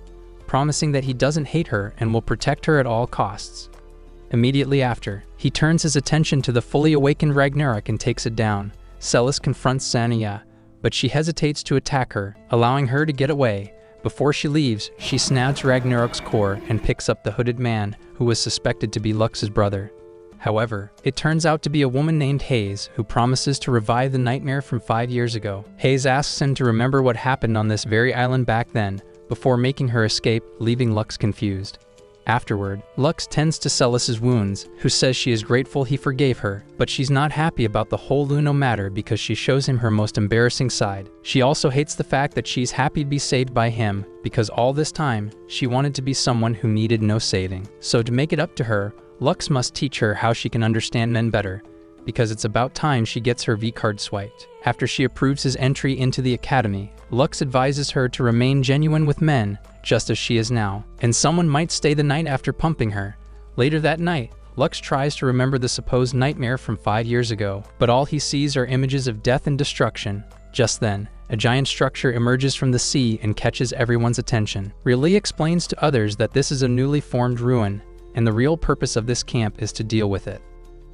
promising that he doesn't hate her and will protect her at all costs. Immediately after, he turns his attention to the fully awakened Ragnarok and takes it down. Celis confronts Xania, but she hesitates to attack her, allowing her to get away. Before she leaves, she snaps Ragnarok's core and picks up the hooded man, who was suspected to be Lux's brother. However, it turns out to be a woman named Hayes, who promises to revive the nightmare from 5 years ago. Hayes asks him to remember what happened on this very island back then, before making her escape, leaving Lux confused. Afterward, Lux tends to Celis's wounds, who says she is grateful he forgave her, but she's not happy about the whole Luno matter because she shows him her most embarrassing side. She also hates the fact that she's happy to be saved by him, because all this time, she wanted to be someone who needed no saving. So to make it up to her, Lux must teach her how she can understand men better, because it's about time she gets her V-card swiped. After she approves his entry into the academy, Lux advises her to remain genuine with men, just as she is now, and someone might stay the night after pumping her. Later that night, Lux tries to remember the supposed nightmare from 5 years ago, but all he sees are images of death and destruction. Just then, a giant structure emerges from the sea and catches everyone's attention. Riley explains to others that this is a newly formed ruin, and the real purpose of this camp is to deal with it.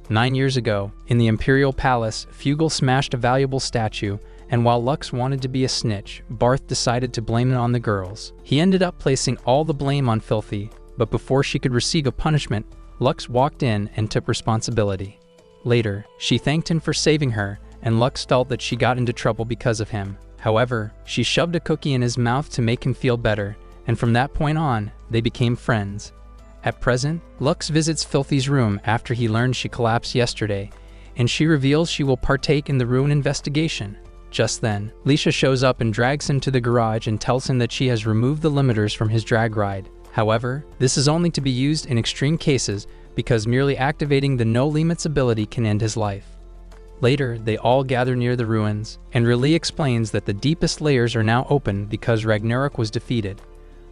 9 years ago, in the Imperial Palace, Fugal smashed a valuable statue, and while Lux wanted to be a snitch, Barth decided to blame it on the girls. He ended up placing all the blame on Filthy, but before she could receive a punishment, Lux walked in and took responsibility. Later, she thanked him for saving her, and Lux felt that she got into trouble because of him. However, she shoved a cookie in his mouth to make him feel better, and from that point on, they became friends. At present, Lux visits Filthy's room after he learned she collapsed yesterday, and she reveals she will partake in the ruin investigation. Just then, Leisha shows up and drags him to the garage and tells him that she has removed the limiters from his drag ride. However, this is only to be used in extreme cases because merely activating the no limits ability can end his life. Later, they all gather near the ruins, and Riley explains that the deepest layers are now open because Ragnarok was defeated.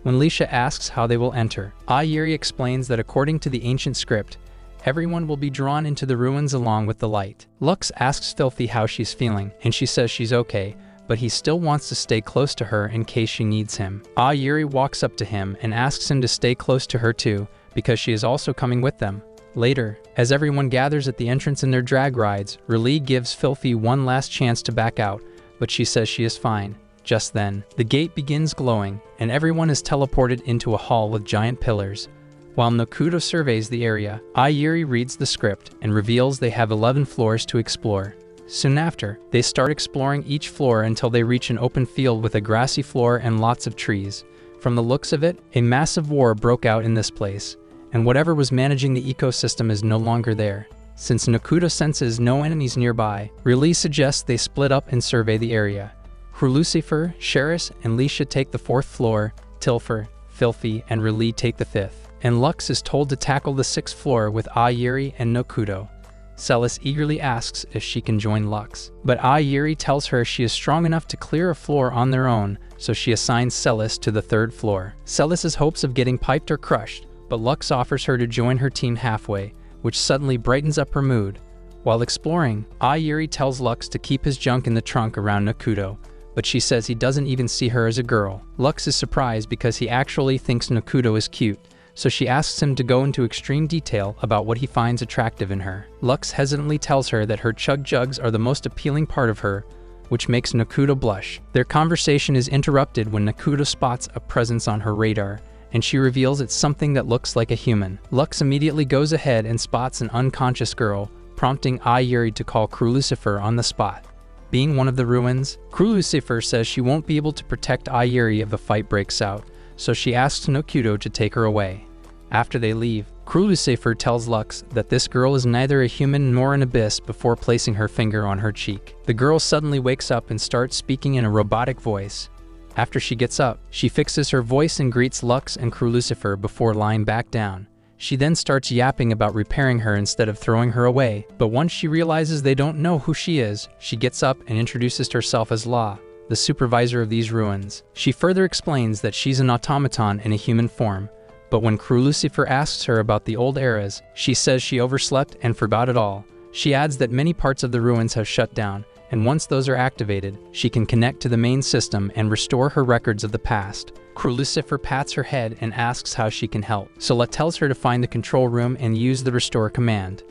When Leisha asks how they will enter, Ayuri explains that according to the ancient script, everyone will be drawn into the ruins along with the light. Lux asks Filthy how she's feeling, and she says she's okay, but he still wants to stay close to her in case she needs him. Ayuri walks up to him and asks him to stay close to her too, because she is also coming with them. Later, as everyone gathers at the entrance in their drag rides, Riley gives Filthy one last chance to back out, but she says she is fine. Just then, the gate begins glowing, and everyone is teleported into a hall with giant pillars. While Nakuto surveys the area, Ayuri reads the script and reveals they have 11 floors to explore. Soon after, they start exploring each floor until they reach an open field with a grassy floor and lots of trees. From the looks of it, a massive war broke out in this place, and whatever was managing the ecosystem is no longer there. Since Nakuto senses no enemies nearby, Riley suggests they split up and survey the area. Lucifer, Sheris, and Leisha take the 4th floor, Tilfer, Filthy, and Riley take the 5th, and Lux is told to tackle the 6th floor with Ayuri and Nakuto. Celis eagerly asks if she can join Lux, but Ayuri tells her she is strong enough to clear a floor on their own, so she assigns Celis to the 3rd floor. Celis's hopes of getting piped are crushed, but Lux offers her to join her team halfway, which suddenly brightens up her mood. While exploring, Ayuri tells Lux to keep his junk in the trunk around Nakuto, but she says he doesn't even see her as a girl. Lux is surprised because he actually thinks Nakuto is cute, so she asks him to go into extreme detail about what he finds attractive in her. Lux hesitantly tells her that her chug jugs are the most appealing part of her, which makes Nakuto blush. Their conversation is interrupted when Nakuto spots a presence on her radar, and she reveals it's something that looks like a human. Lux immediately goes ahead and spots an unconscious girl, prompting Ayuri to call Lucifer on the spot. Being one of the ruins, Lucifer says she won't be able to protect Ayuri if a fight breaks out, so she asks Nakuto to take her away. After they leave, Lucifer tells Lux that this girl is neither a human nor an abyss before placing her finger on her cheek. The girl suddenly wakes up and starts speaking in a robotic voice. After she gets up, she fixes her voice and greets Lux and Lucifer before lying back down. She then starts yapping about repairing her instead of throwing her away, but once she realizes they don't know who she is, she gets up and introduces herself as La, the supervisor of these ruins. She further explains that she's an automaton in a human form, but when Crew Lucifer asks her about the old eras, she says she overslept and forgot it all. She adds that many parts of the ruins have shut down, and once those are activated, she can connect to the main system and restore her records of the past. Crew Lucifer pats her head and asks how she can help. La tells her to find the control room and use the restore command.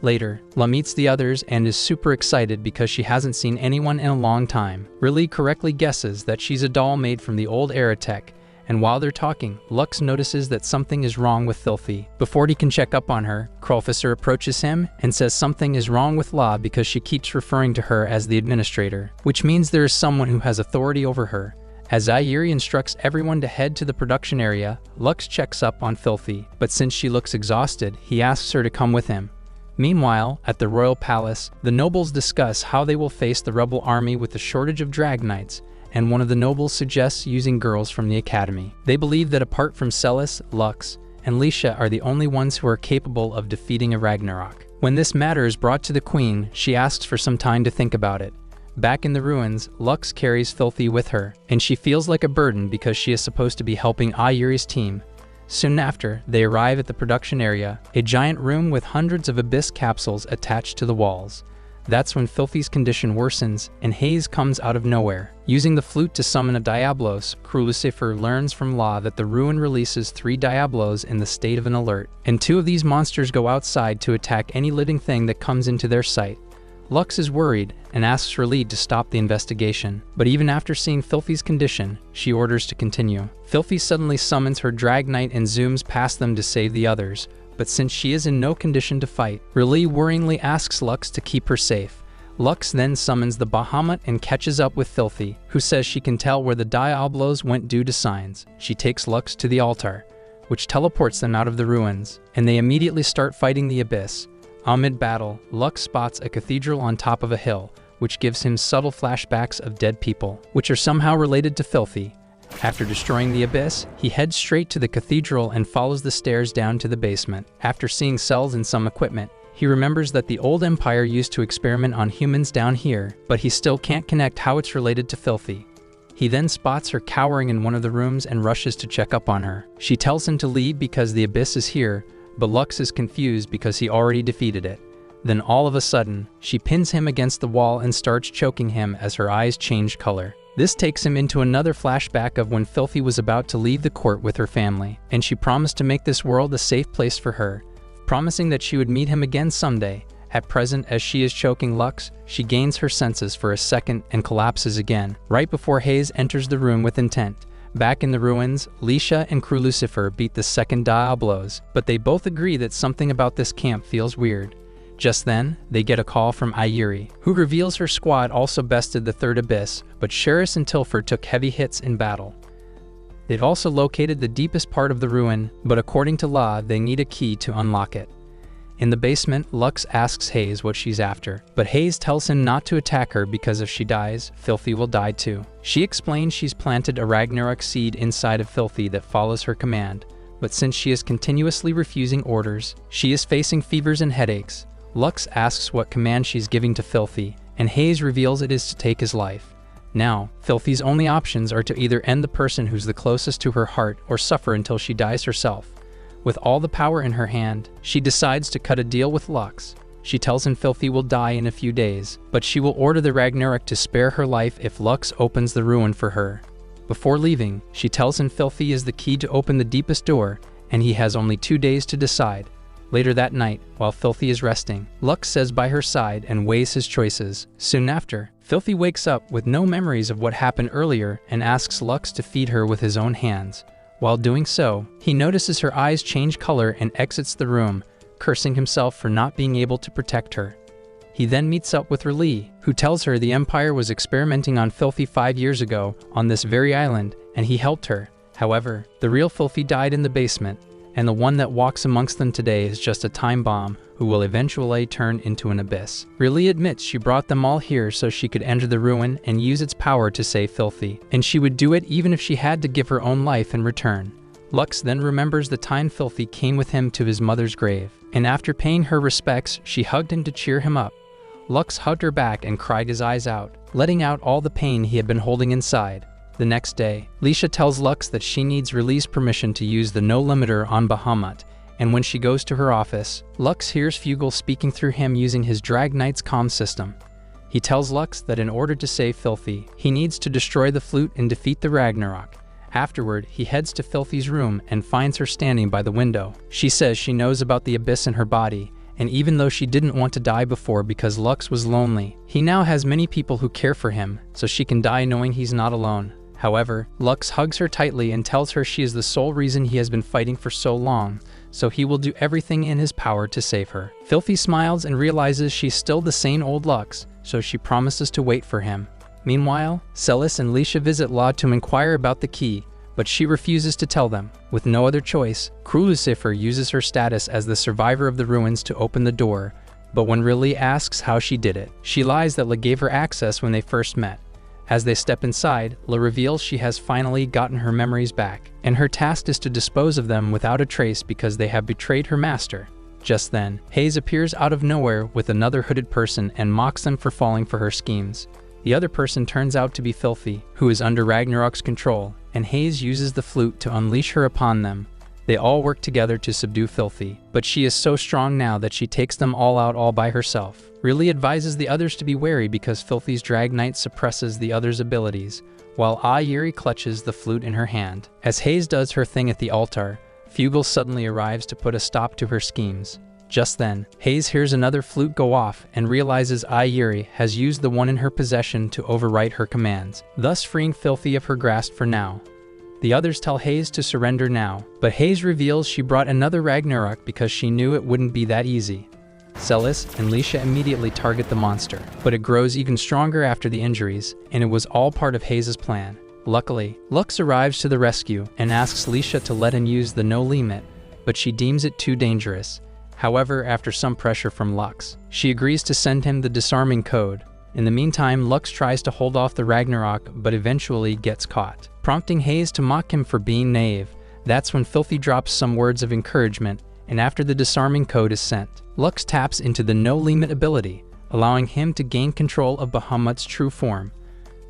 Later, La meets the others and is super excited because she hasn't seen anyone in a long time. Riley correctly guesses that she's a doll made from the old era tech, and while they're talking, Lux notices that something is wrong with Filthy. Before he can check up on her, Crowfisser approaches him and says something is wrong with La because she keeps referring to her as the administrator, which means there is someone who has authority over her. As Ayuri instructs everyone to head to the production area, Lux checks up on Filthy, but since she looks exhausted, he asks her to come with him. Meanwhile, at the royal palace, the nobles discuss how they will face the rebel army with the shortage of drag knights, and one of the nobles suggests using girls from the academy. They believe that apart from Celis, Lux, and Lisha are the only ones who are capable of defeating a Ragnarok. When this matter is brought to the queen, she asks for some time to think about it. Back in the ruins, Lux carries Filthy with her, and she feels like a burden because she is supposed to be helping Ayuri's team. Soon after, they arrive at the production area, a giant room with hundreds of abyss capsules attached to the walls. That's when Filthy's condition worsens, and Haze comes out of nowhere. Using the flute to summon a Diablos, Crew Lucifer learns from La that the ruin releases 3 Diablos in the state of an alert, and 2 of these monsters go outside to attack any living thing that comes into their sight. Lux is worried and asks Raleigh to stop the investigation, but even after seeing Filthy's condition, she orders to continue. Filthy suddenly summons her Drag Knight and zooms past them to save the others, but since she is in no condition to fight, Raleigh worryingly asks Lux to keep her safe. Lux then summons the Bahamut and catches up with Filthy, who says she can tell where the Diablos went due to signs. She takes Lux to the altar, which teleports them out of the ruins, and they immediately start fighting the Abyss. Amid battle, Lux spots a cathedral on top of a hill, which gives him subtle flashbacks of dead people, which are somehow related to Filthy. After destroying the Abyss, he heads straight to the cathedral and follows the stairs down to the basement. After seeing cells and some equipment, he remembers that the old Empire used to experiment on humans down here, but he still can't connect how it's related to Filthy. He then spots her cowering in one of the rooms and rushes to check up on her. She tells him to leave because the Abyss is here, but Lux is confused because he already defeated it. Then all of a sudden, she pins him against the wall and starts choking him as her eyes change color. This takes him into another flashback of when Filthy was about to leave the court with her family, and she promised to make this world a safe place for her, promising that she would meet him again someday. At present, as she is choking Lux, she gains her senses for a second and collapses again, right before Haze enters the room with intent. Back in the ruins, Lisha and Crew Lucifer beat the second Diablos, but they both agree that something about this camp feels weird. Just then, they get a call from Ayuri, who reveals her squad also bested the third Abyss, but Sheris and Tilford took heavy hits in battle. They've also located the deepest part of the ruin, but according to La, they need a key to unlock it. In the basement, Lux asks Haze what she's after, but Haze tells him not to attack her because if she dies, Filthy will die too. She explains she's planted a Ragnarok seed inside of Filthy that follows her command, but since she is continuously refusing orders, she is facing fevers and headaches. Lux asks what command she's giving to Filthy, and Haze reveals it is to take his life. Now, Filthy's only options are to either end the person who's the closest to her heart or suffer until she dies herself. With all the power in her hand, she decides to cut a deal with Lux. She tells him Filthy will die in a few days, but she will order the Ragnarok to spare her life if Lux opens the ruin for her. Before leaving, she tells him Filthy is the key to open the deepest door, and he has only 2 days to decide. Later that night, while Filthy is resting, Lux says by her side and weighs his choices. Soon after, Filthy wakes up with no memories of what happened earlier and asks Lux to feed her with his own hands. While doing so, he notices her eyes change color and exits the room, cursing himself for not being able to protect her. He then meets up with Raleigh, who tells her the Empire was experimenting on Filthy 5 years ago on this very island, and he helped her. However, the real Filthy died in the basement, and the one that walks amongst them today is just a time bomb who will eventually turn into an abyss. Raleigh admits she brought them all here so she could enter the ruin and use its power to save Filthy, and she would do it even if she had to give her own life in return. Lux then remembers the time Filthy came with him to his mother's grave, and after paying her respects, she hugged him to cheer him up. Lux hugged her back and cried his eyes out, letting out all the pain he had been holding inside. The next day, Lisha tells Lux that she needs release permission to use the no limiter on Bahamut, and when she goes to her office, Lux hears Fugel speaking through him using his Drag Knight's comm system. He tells Lux that in order to save Filthy, he needs to destroy the flute and defeat the Ragnarok. Afterward, he heads to Filthy's room and finds her standing by the window. She says she knows about the abyss in her body, and even though she didn't want to die before because Lux was lonely, he now has many people who care for him, so she can die knowing he's not alone. However, Lux hugs her tightly and tells her she is the sole reason he has been fighting for so long, so he will do everything in his power to save her. Filthy smiles and realizes she's still the sane old Lux, so she promises to wait for him. Meanwhile, Celis and Lisha visit La to inquire about the key, but she refuses to tell them. With no other choice, Crew Lucifer uses her status as the survivor of the ruins to open the door, but when Riley asks how she did it, she lies that La gave her access when they first met. As they step inside, La reveals she has finally gotten her memories back, and her task is to dispose of them without a trace because they have betrayed her master. Just then, Hayes appears out of nowhere with another hooded person and mocks them for falling for her schemes. The other person turns out to be Filthy, who is under Ragnarok's control, and Hayes uses the flute to unleash her upon them. They all work together to subdue Filthy, but she is so strong now that she takes them all out all by herself. Riley advises the others to be wary because Filthy's Drag Knight suppresses the others' abilities, while Yuri clutches the flute in her hand. As Hayes does her thing at the altar, Fugel suddenly arrives to put a stop to her schemes. Just then, Hayes hears another flute go off and realizes Yuri has used the one in her possession to overwrite her commands, thus freeing Filthy of her grasp for now. The others tell Hayes to surrender now, but Hayes reveals she brought another Ragnarok because she knew it wouldn't be that easy. Celis and Lisha immediately target the monster, but it grows even stronger after the injuries, and it was all part of Hayes' plan. Luckily, Lux arrives to the rescue and asks Lisha to let him use the no limit, but she deems it too dangerous. However, after some pressure from Lux, she agrees to send him the disarming code. In the meantime, Lux tries to hold off the Ragnarok, but eventually gets caught, prompting Hayes to mock him for being naive. That's when Filthy drops some words of encouragement, and after the disarming code is sent, Lux taps into the no limit ability, allowing him to gain control of Bahamut's true form.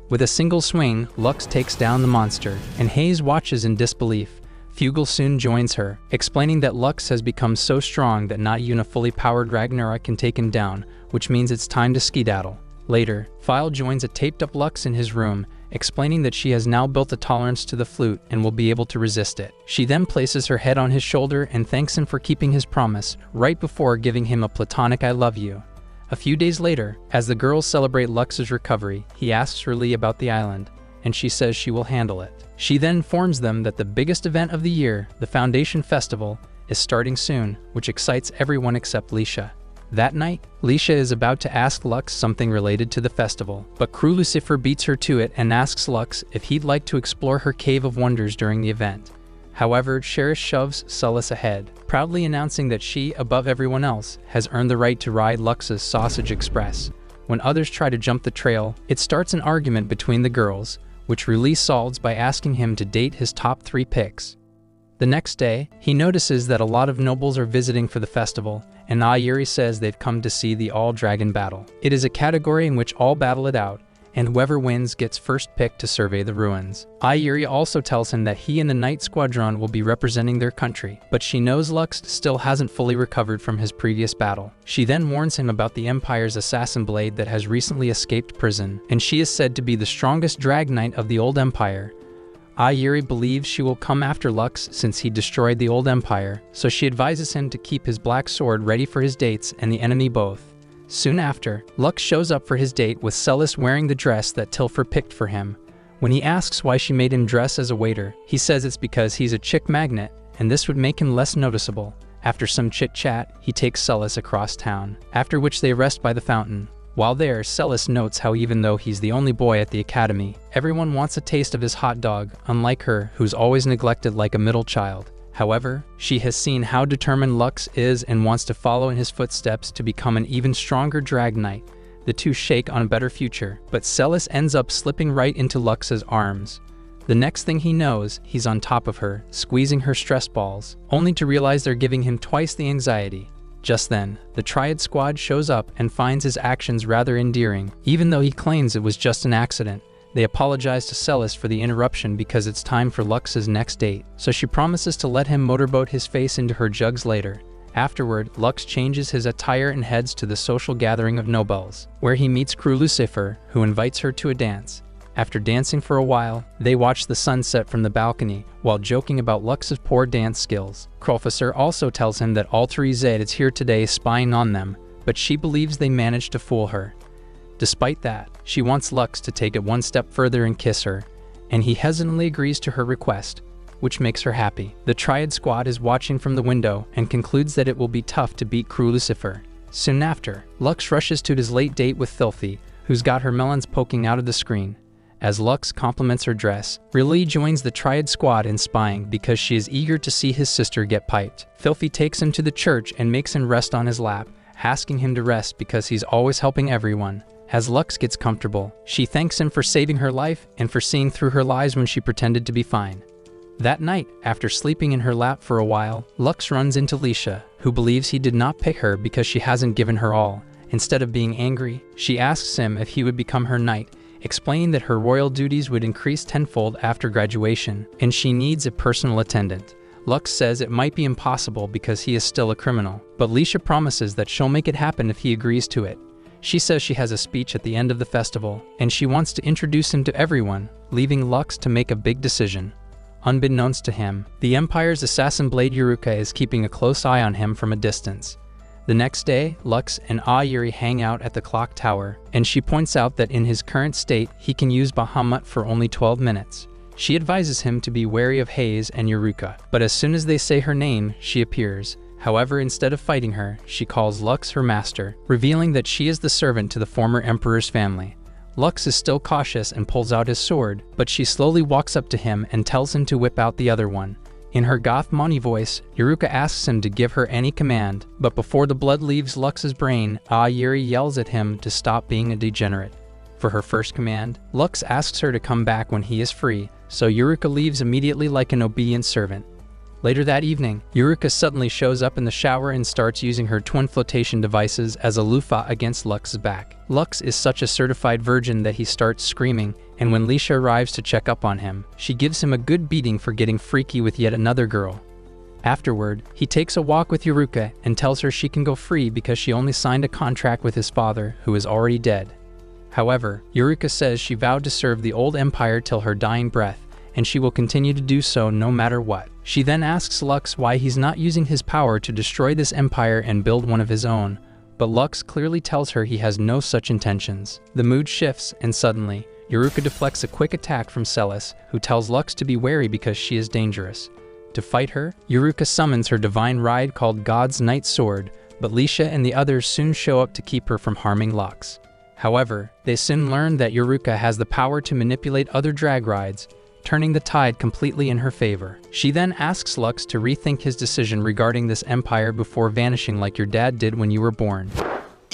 With a single swing, Lux takes down the monster, and Hayes watches in disbelief. Fugel soon joins her, explaining that Lux has become so strong that not even a fully powered Ragnarok can take him down, which means it's time to skedaddle. Later, File joins a taped-up Lux in his room, explaining that she has now built a tolerance to the flute and will be able to resist it. She then places her head on his shoulder and thanks him for keeping his promise, right before giving him a platonic "I love you." A few days later, as the girls celebrate Lux's recovery, he asks Riley about the island, and she says she will handle it. She then informs them that the biggest event of the year, the Foundation Festival, is starting soon, which excites everyone except Lisha. That night, Lisha is about to ask Lux something related to the festival, but Crew Lucifer beats her to it and asks Lux if he'd like to explore her Cave of Wonders during the event. However, Cherish shoves Celis ahead, proudly announcing that she, above everyone else, has earned the right to ride Lux's Sausage Express. When others try to jump the trail, it starts an argument between the girls, which Riley solves by asking him to date his top 3 picks. The next day, he notices that a lot of nobles are visiting for the festival, and Yuri says they've come to see the all-dragon battle. It is a category in which all battle it out, and whoever wins gets first pick to survey the ruins. Yuri also tells him that he and the Knight Squadron will be representing their country, but she knows Lux still hasn't fully recovered from his previous battle. She then warns him about the Empire's assassin blade that has recently escaped prison, and she is said to be the strongest Drag Knight of the old Empire. Yuri believes she will come after Lux since he destroyed the old Empire, so she advises him to keep his black sword ready for his dates and the enemy both. Soon after, Lux shows up for his date with Celis wearing the dress that Tilfer picked for him. When he asks why she made him dress as a waiter, he says it's because he's a chick magnet, and this would make him less noticeable. After some chit-chat, he takes Celis across town, after which they rest by the fountain. While there, Celis notes how even though he's the only boy at the academy, everyone wants a taste of his hot dog, unlike her, who's always neglected like a middle child. However, she has seen how determined Lux is and wants to follow in his footsteps to become an even stronger Drag Knight. The two shake on a better future, but Celis ends up slipping right into Lux's arms. The next thing he knows, he's on top of her, squeezing her stress balls, only to realize they're giving him twice the anxiety. Just then, the Triad squad shows up and finds his actions rather endearing. Even though he claims it was just an accident, they apologize to Celis for the interruption because it's time for Lux's next date, so she promises to let him motorboat his face into her jugs later. Afterward, Lux changes his attire and heads to the social gathering of nobles, where he meets Crew Lucifer, who invites her to a dance. After dancing for a while, they watch the sunset from the balcony while joking about Lux's poor dance skills. Krolfisser also tells him that Altair Z is here today spying on them, but she believes they managed to fool her. Despite that, she wants Lux to take it one step further and kiss her, and he hesitantly agrees to her request, which makes her happy. The Triad squad is watching from the window and concludes that it will be tough to beat Crew Lucifer. Soon after, Lux rushes to his late date with Filthy, who's got her melons poking out of the screen. As Lux compliments her dress, Riley joins the Triad squad in spying because she is eager to see his sister get piped. Filthy takes him to the church and makes him rest on his lap, asking him to rest because he's always helping everyone. As Lux gets comfortable, she thanks him for saving her life and for seeing through her lies when she pretended to be fine. That night, after sleeping in her lap for a while, Lux runs into Lisha, who believes he did not pick her because she hasn't given her all. Instead of being angry, she asks him if he would become her knight, explaining that her royal duties would increase tenfold after graduation, and she needs a personal attendant. Lux says it might be impossible because he is still a criminal, but Lisha promises that she'll make it happen if he agrees to it. She says she has a speech at the end of the festival, and she wants to introduce him to everyone, leaving Lux to make a big decision. Unbeknownst to him, the Empire's assassin blade Yuruka is keeping a close eye on him from a distance. The next day, Lux and Ayuri hang out at the clock tower, and she points out that in his current state, he can use Bahamut for only 12 minutes. She advises him to be wary of Hayes and Yuruka, but as soon as they say her name, she appears. However, instead of fighting her, she calls Lux her master, revealing that she is the servant to the former Emperor's family. Lux is still cautious and pulls out his sword, but she slowly walks up to him and tells him to whip out the other one. In her goth Moni voice, Yuruka asks him to give her any command, but before the blood leaves Lux's brain, Ayuri yells at him to stop being a degenerate. For her first command, Lux asks her to come back when he is free, so Yuruka leaves immediately like an obedient servant. Later that evening, Yuruka suddenly shows up in the shower and starts using her twin flotation devices as a loofah against Lux's back. Lux is such a certified virgin that he starts screaming, and when Lisha arrives to check up on him, she gives him a good beating for getting freaky with yet another girl. Afterward, he takes a walk with Yuruka and tells her she can go free because she only signed a contract with his father, who is already dead. However, Yuruka says she vowed to serve the old empire till her dying breath, and she will continue to do so no matter what. She then asks Lux why he's not using his power to destroy this empire and build one of his own, but Lux clearly tells her he has no such intentions. The mood shifts, and suddenly, Yuruka deflects a quick attack from Celis, who tells Lux to be wary because she is dangerous. To fight her, Yuruka summons her divine ride called God's Night Sword, but Lisha and the others soon show up to keep her from harming Lux. However, they soon learn that Yuruka has the power to manipulate other drag rides, turning the tide completely in her favor. She then asks Lux to rethink his decision regarding this empire before vanishing like your dad did when you were born.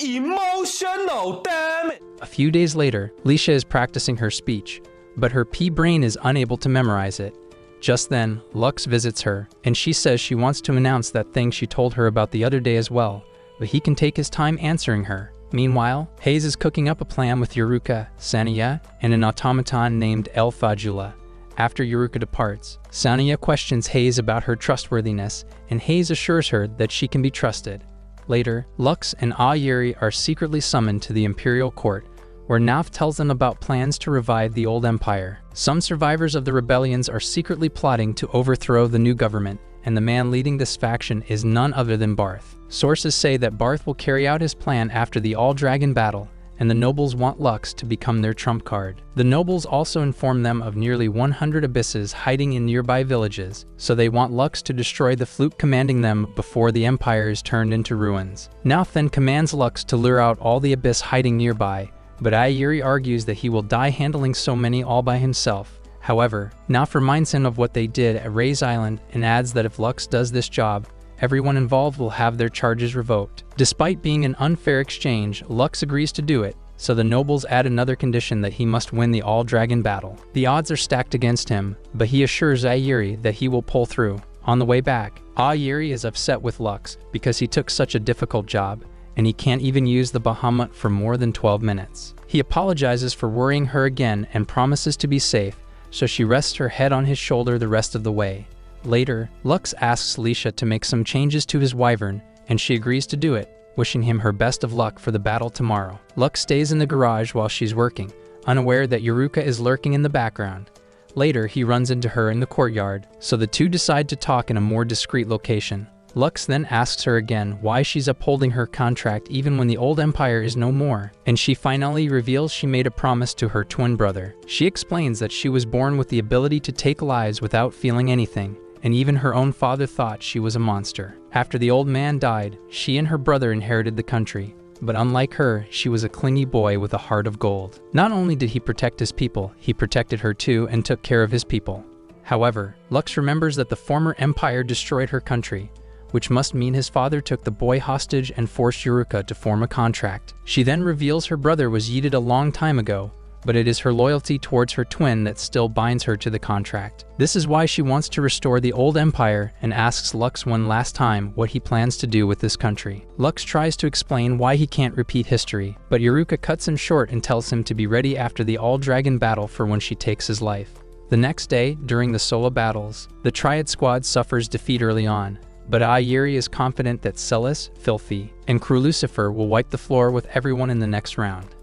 Emotional, damn it! A few days later, Lisha is practicing her speech, but her P-brain is unable to memorize it. Just then, Lux visits her, and she says she wants to announce that thing she told her about the other day as well, but he can take his time answering her. Meanwhile, Hayes is cooking up a plan with Yuruka, Sania, and an automaton named El Fajula. After Yuruka departs, Sania questions Hayes about her trustworthiness, and Hayes assures her that she can be trusted. Later, Lux and Ayuri are secretly summoned to the Imperial Court, where Naf tells them about plans to revive the old empire. Some survivors of the rebellions are secretly plotting to overthrow the new government, and the man leading this faction is none other than Barth. Sources say that Barth will carry out his plan after the all-dragon battle, and the nobles want Lux to become their trump card. The nobles also inform them of nearly 100 abysses hiding in nearby villages, so they want Lux to destroy the fluke commanding them before the empire is turned into ruins. Naf then commands Lux to lure out all the abyss hiding nearby, but Ayuri argues that he will die handling so many all by himself. However, Naf reminds him of what they did at Ray's Island and adds that if Lux does this job, everyone involved will have their charges revoked. Despite being an unfair exchange, Lux agrees to do it, so the nobles add another condition that he must win the all-dragon battle. The odds are stacked against him, but he assures Ayuri that he will pull through. On the way back, Yuri is upset with Lux because he took such a difficult job, and he can't even use the Bahamut for more than 12 minutes. He apologizes for worrying her again and promises to be safe, so she rests her head on his shoulder the rest of the way. Later, Lux asks Lisha to make some changes to his wyvern, and she agrees to do it, wishing him her best of luck for the battle tomorrow. Lux stays in the garage while she's working, unaware that Yuruka is lurking in the background. Later, he runs into her in the courtyard, so the two decide to talk in a more discreet location. Lux then asks her again why she's upholding her contract even when the old empire is no more, and she finally reveals she made a promise to her twin brother. She explains that she was born with the ability to take lives without feeling anything, and even her own father thought she was a monster. After the old man died, she and her brother inherited the country, but unlike her, she was a clingy boy with a heart of gold. Not only did he protect his people, he protected her too and took care of his people. However, Lux remembers that the former empire destroyed her country, which must mean his father took the boy hostage and forced Yuruka to form a contract. She then reveals her brother was yeeted a long time ago, but it is her loyalty towards her twin that still binds her to the contract. This is why she wants to restore the old empire and asks Lux one last time what he plans to do with this country. Lux tries to explain why he can't repeat history, but Yuruka cuts him short and tells him to be ready after the all-dragon battle for when she takes his life. The next day, during the solo battles, the Triad squad suffers defeat early on, but Yuri is confident that Celis, Filthy, and Crew Lucifer will wipe the floor with everyone in the next round.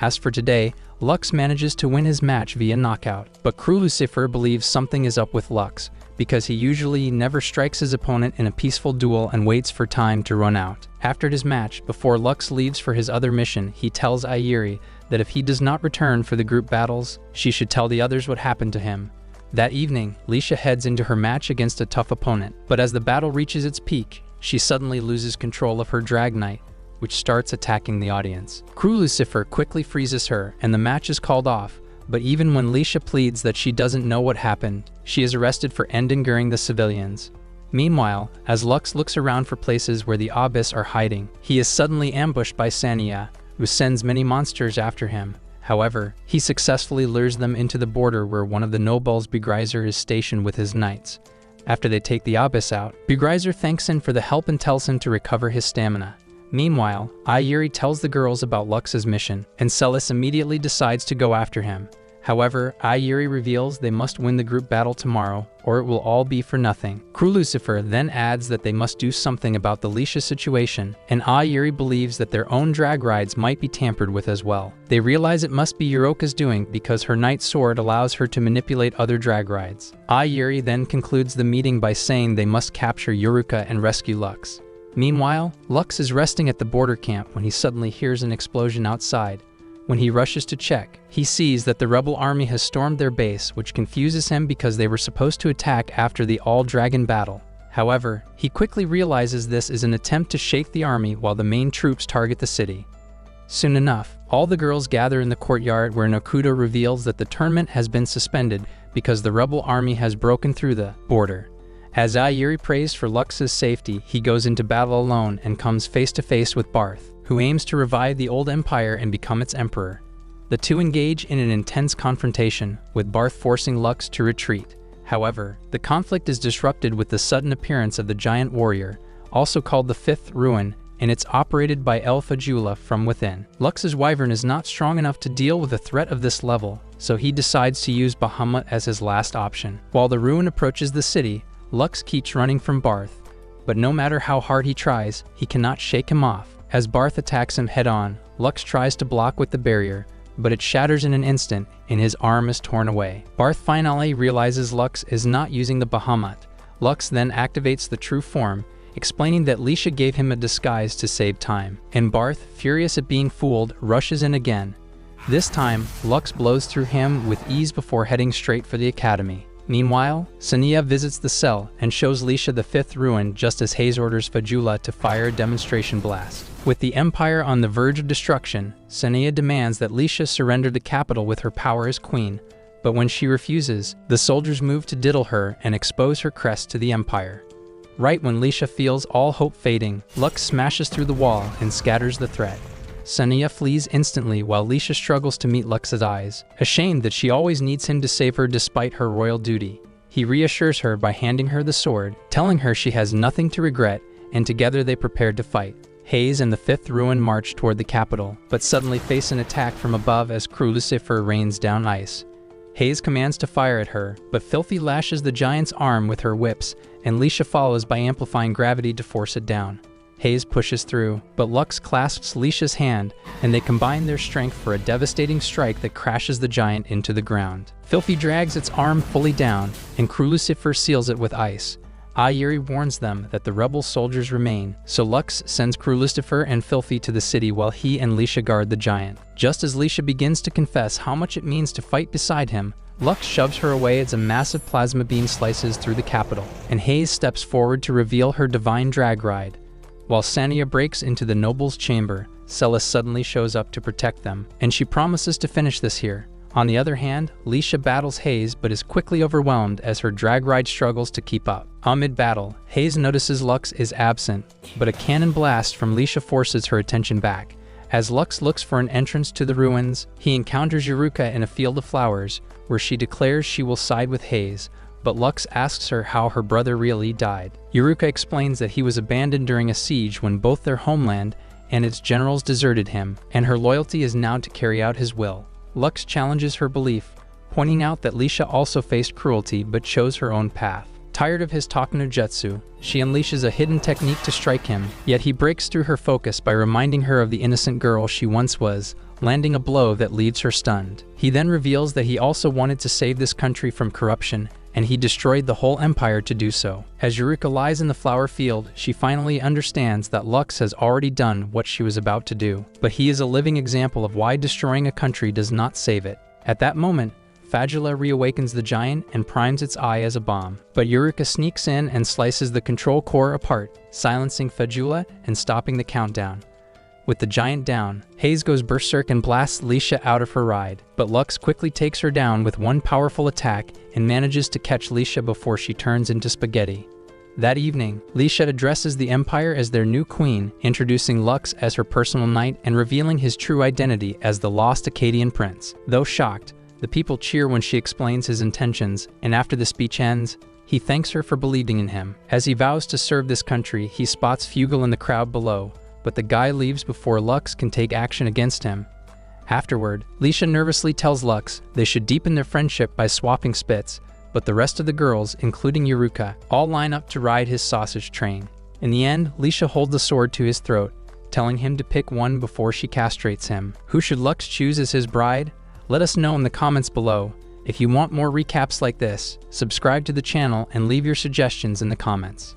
As for today, Lux manages to win his match via knockout, but Crew Lucifer believes something is up with Lux, because he usually never strikes his opponent in a peaceful duel and waits for time to run out. After his match, before Lux leaves for his other mission, he tells Yuri that if he does not return for the group battles, she should tell the others what happened to him. That evening, Lisha heads into her match against a tough opponent, but as the battle reaches its peak, she suddenly loses control of her Drag Knight, which starts attacking the audience. Crew Lucifer quickly freezes her, and the match is called off, but even when Lisha pleads that she doesn't know what happened, she is arrested for endangering the civilians. Meanwhile, as Lux looks around for places where the Abyss are hiding, he is suddenly ambushed by Sania, who sends many monsters after him. However, he successfully lures them into the border where one of the nobles Begrizer is stationed with his knights. After they take the Abyss out, Begrizer thanks him for the help and tells him to recover his stamina. Meanwhile, Yuri tells the girls about Lux's mission, and Celis immediately decides to go after him. However, Yuri reveals they must win the group battle tomorrow, or it will all be for nothing. Crew Lucifer then adds that they must do something about the Lisha situation, and Yuri believes that their own drag rides might be tampered with as well. They realize it must be Yuroka's doing because her knight's sword allows her to manipulate other drag rides. Yuri then concludes the meeting by saying they must capture Yuruka and rescue Lux. Meanwhile, Lux is resting at the border camp when he suddenly hears an explosion outside. When he rushes to check, he sees that the rebel army has stormed their base, which confuses him because they were supposed to attack after the all-dragon battle. However, he quickly realizes this is an attempt to shake the army while the main troops target the city. Soon enough, all the girls gather in the courtyard where Nokudo reveals that the tournament has been suspended because the rebel army has broken through the border. As Yuri prays for Lux's safety, he goes into battle alone and comes face to face with Barth, who aims to revive the old empire and become its emperor. The two engage in an intense confrontation, with Barth forcing Lux to retreat. However, the conflict is disrupted with the sudden appearance of the giant warrior, also called the Fifth Ruin, and it's operated by El Fajula from within. Lux's wyvern is not strong enough to deal with a threat of this level, so he decides to use Bahamut as his last option. While the ruin approaches the city, Lux keeps running from Barth, but no matter how hard he tries, he cannot shake him off. As Barth attacks him head-on, Lux tries to block with the barrier, but it shatters in an instant and his arm is torn away. Barth finally realizes Lux is not using the Bahamut. Lux then activates the true form, explaining that Lisha gave him a disguise to save time, and Barth, furious at being fooled, rushes in again. This time, Lux blows through him with ease before heading straight for the academy. Meanwhile, Sania visits the cell and shows Lisha the Fifth Ruin just as Hayes orders Fajula to fire a demonstration blast. With the Empire on the verge of destruction, Sania demands that Lisha surrender the capital with her power as queen, but when she refuses, the soldiers move to diddle her and expose her crest to the Empire. Right when Lisha feels all hope fading, Lux smashes through the wall and scatters the threat. Sania flees instantly while Lisha struggles to meet Lux's eyes, ashamed that she always needs him to save her despite her royal duty. He reassures her by handing her the sword, telling her she has nothing to regret, and together they prepared to fight. Hayes and the Fifth Ruin march toward the capital, but suddenly face an attack from above as Lucifer rains down ice. Hayes commands to fire at her, but Filthy lashes the giant's arm with her whips, and Leisha follows by amplifying gravity to force it down. Hayes pushes through, but Lux clasps Leisha's hand, and they combine their strength for a devastating strike that crashes the giant into the ground. Filthy drags its arm fully down, and Lucifer seals it with ice. Ayuri warns them that the rebel soldiers remain, so Lux sends Lucifer and Filthy to the city while he and Leisha guard the giant. Just as Leisha begins to confess how much it means to fight beside him, Lux shoves her away as a massive plasma beam slices through the capital, and Hayes steps forward to reveal her divine drag ride. While Sania breaks into the noble's chamber, Celis suddenly shows up to protect them, and she promises to finish this here. On the other hand, Leisha battles Hayes but is quickly overwhelmed as her drag ride struggles to keep up. Amid battle, Hayes notices Lux is absent, but a cannon blast from Leisha forces her attention back. As Lux looks for an entrance to the ruins, he encounters Eureka in a field of flowers, where she declares she will side with Hayes, but Lux asks her how her brother really died. Eureka explains that he was abandoned during a siege when both their homeland and its generals deserted him, and her loyalty is now to carry out his will. Lux challenges her belief, pointing out that Leisha also faced cruelty but chose her own path. Tired of his talk no jutsu, she unleashes a hidden technique to strike him, yet he breaks through her focus by reminding her of the innocent girl she once was, landing a blow that leaves her stunned. He then reveals that he also wanted to save this country from corruption, and he destroyed the whole empire to do so. As Eureka lies in the flower field, she finally understands that Lux has already done what she was about to do, but he is a living example of why destroying a country does not save it. At that moment, Fadula reawakens the giant and primes its eye as a bomb, but Eureka sneaks in and slices the control core apart, silencing Fadula and stopping the countdown. With the giant down, Hayes goes berserk and blasts Leisha out of her ride, but Lux quickly takes her down with one powerful attack and manages to catch Leisha before she turns into spaghetti. That evening, Leisha addresses the Empire as their new queen, introducing Lux as her personal knight and revealing his true identity as the lost Akkadian prince. Though shocked, the people cheer when she explains his intentions, and after the speech ends, he thanks her for believing in him. As he vows to serve this country, he spots Fugal in the crowd below, but the guy leaves before Lux can take action against him. Afterward, Leisha nervously tells Lux they should deepen their friendship by swapping spits, but the rest of the girls, including Eureka, all line up to ride his sausage train. In the end, Leisha holds the sword to his throat, telling him to pick one before she castrates him. Who should Lux choose as his bride? Let us know in the comments below. If you want more recaps like this, subscribe to the channel and leave your suggestions in the comments.